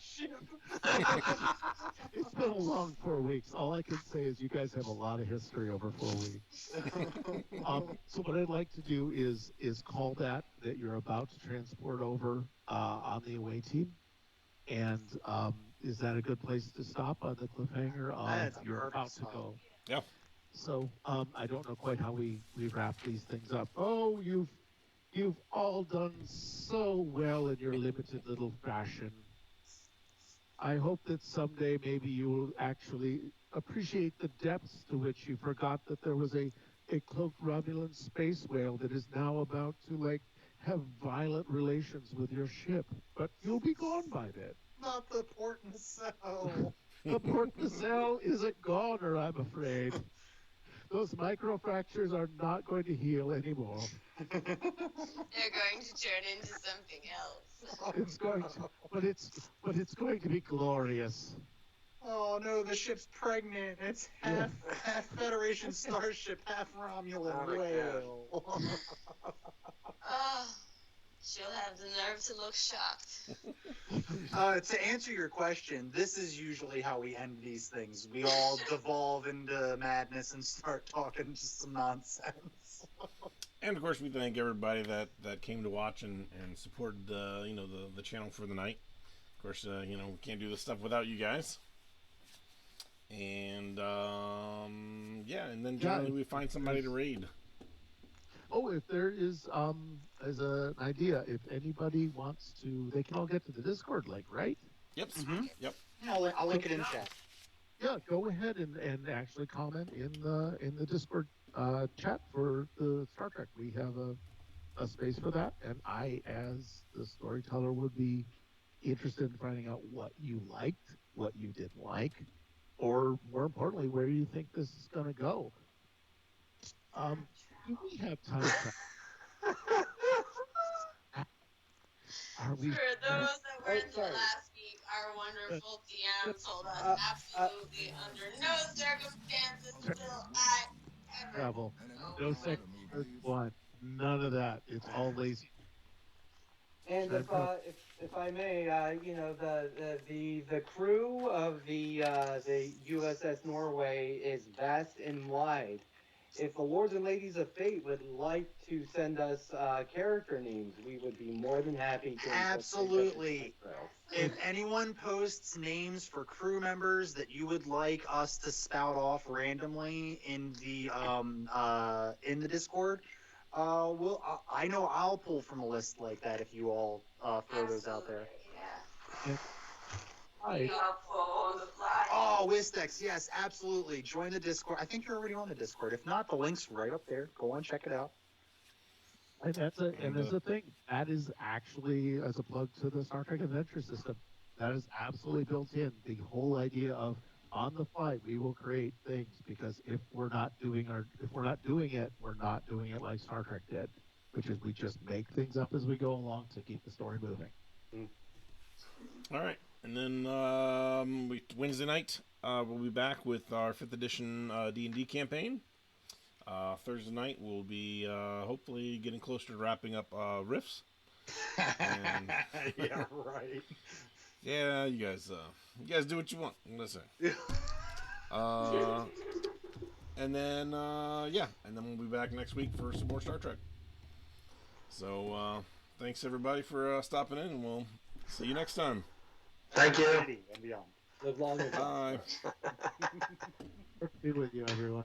S2: It's been a long 4 weeks. All I can say is you guys have a lot of history over 4 weeks. So what I'd like to do is call that you're about to transport over on the away team, and is that a good place to stop on the cliffhanger
S5: That's
S2: of
S5: a
S2: you're
S5: perfect
S2: about to
S5: spot.
S2: go?
S1: Yeah.
S2: So I don't know quite how we wrap these things up. Oh, you've all done so well in your limited little fashion. I hope that someday maybe you will actually appreciate the depths to which you forgot that there was a cloaked Romulan space whale that is now about to have violent relations with your ship. But you'll be gone by then.
S5: Not the port nacelle.
S2: The port nacelle is a goner, I'm afraid. Those microfractures are not going to heal anymore.
S8: They're going to turn into something else.
S2: It's going to, but it's going to be glorious.
S5: Oh no, the ship's pregnant. It's half Federation starship, half Romulan
S4: Oh my
S5: whale.
S8: Oh, she'll have the nerve to look shocked.
S5: To answer your question, this is usually how we end these things. We all devolve into madness and start talking just some nonsense.
S1: And of course, we thank everybody that came to watch and supported the channel for the night. Of course, we can't do this stuff without you guys. And and then generally we find somebody to raid.
S2: Oh, if there is as an idea, if anybody wants to, they can all get to the Discord link, right?
S1: Yep.
S5: Mhm.
S1: Yep.
S5: I'll link it in chat.
S2: Yeah, go ahead and actually comment in the Discord chat for the Star Trek. We have a space for that, and I, as the storyteller, would be interested in finding out what you liked, what you didn't like, or more importantly, where you think this is going to go. Do we have time for Are we?
S8: For those that were in the
S6: sorry.
S8: last week, our wonderful DM told us absolutely under no circumstances will I ever.
S2: Travel. No second, third, one. None of that. It's all lazy.
S6: And if I may, the crew of the USS Norway is vast and wide. If the lords and ladies of fate would like to send us character names, we would be more than happy to.
S5: Absolutely. If anyone posts names for crew members that you would like us to spout off randomly in the Discord, I know I'll pull from a list like that if you all throw those out there.
S8: Yeah.
S2: Hi.
S8: On the fly.
S5: Oh, Wistex, yes, absolutely. Join the Discord. I think you're already on the Discord. If not, the link's right up there. Go on, check it out.
S2: And that's a thing. That is actually, as a plug to the Star Trek Adventure System, that is absolutely built in. The whole idea of on the fly we will create things, because if we're not doing it, we're not doing it like Star Trek did, which is we just make things up as we go along to keep the story moving.
S1: All right. And then Wednesday night, we'll be back with our 5th edition D&D campaign. Thursday night, we'll be hopefully getting closer to wrapping up Rifts. And,
S5: Yeah, right.
S1: yeah, you guys do what you want. Listen. And then we'll be back next week for some more Star Trek. So thanks everybody for stopping in, and we'll see you next time.
S4: Thank you.
S5: And beyond.
S6: Live long and
S1: Bye.
S2: Be with you, everyone.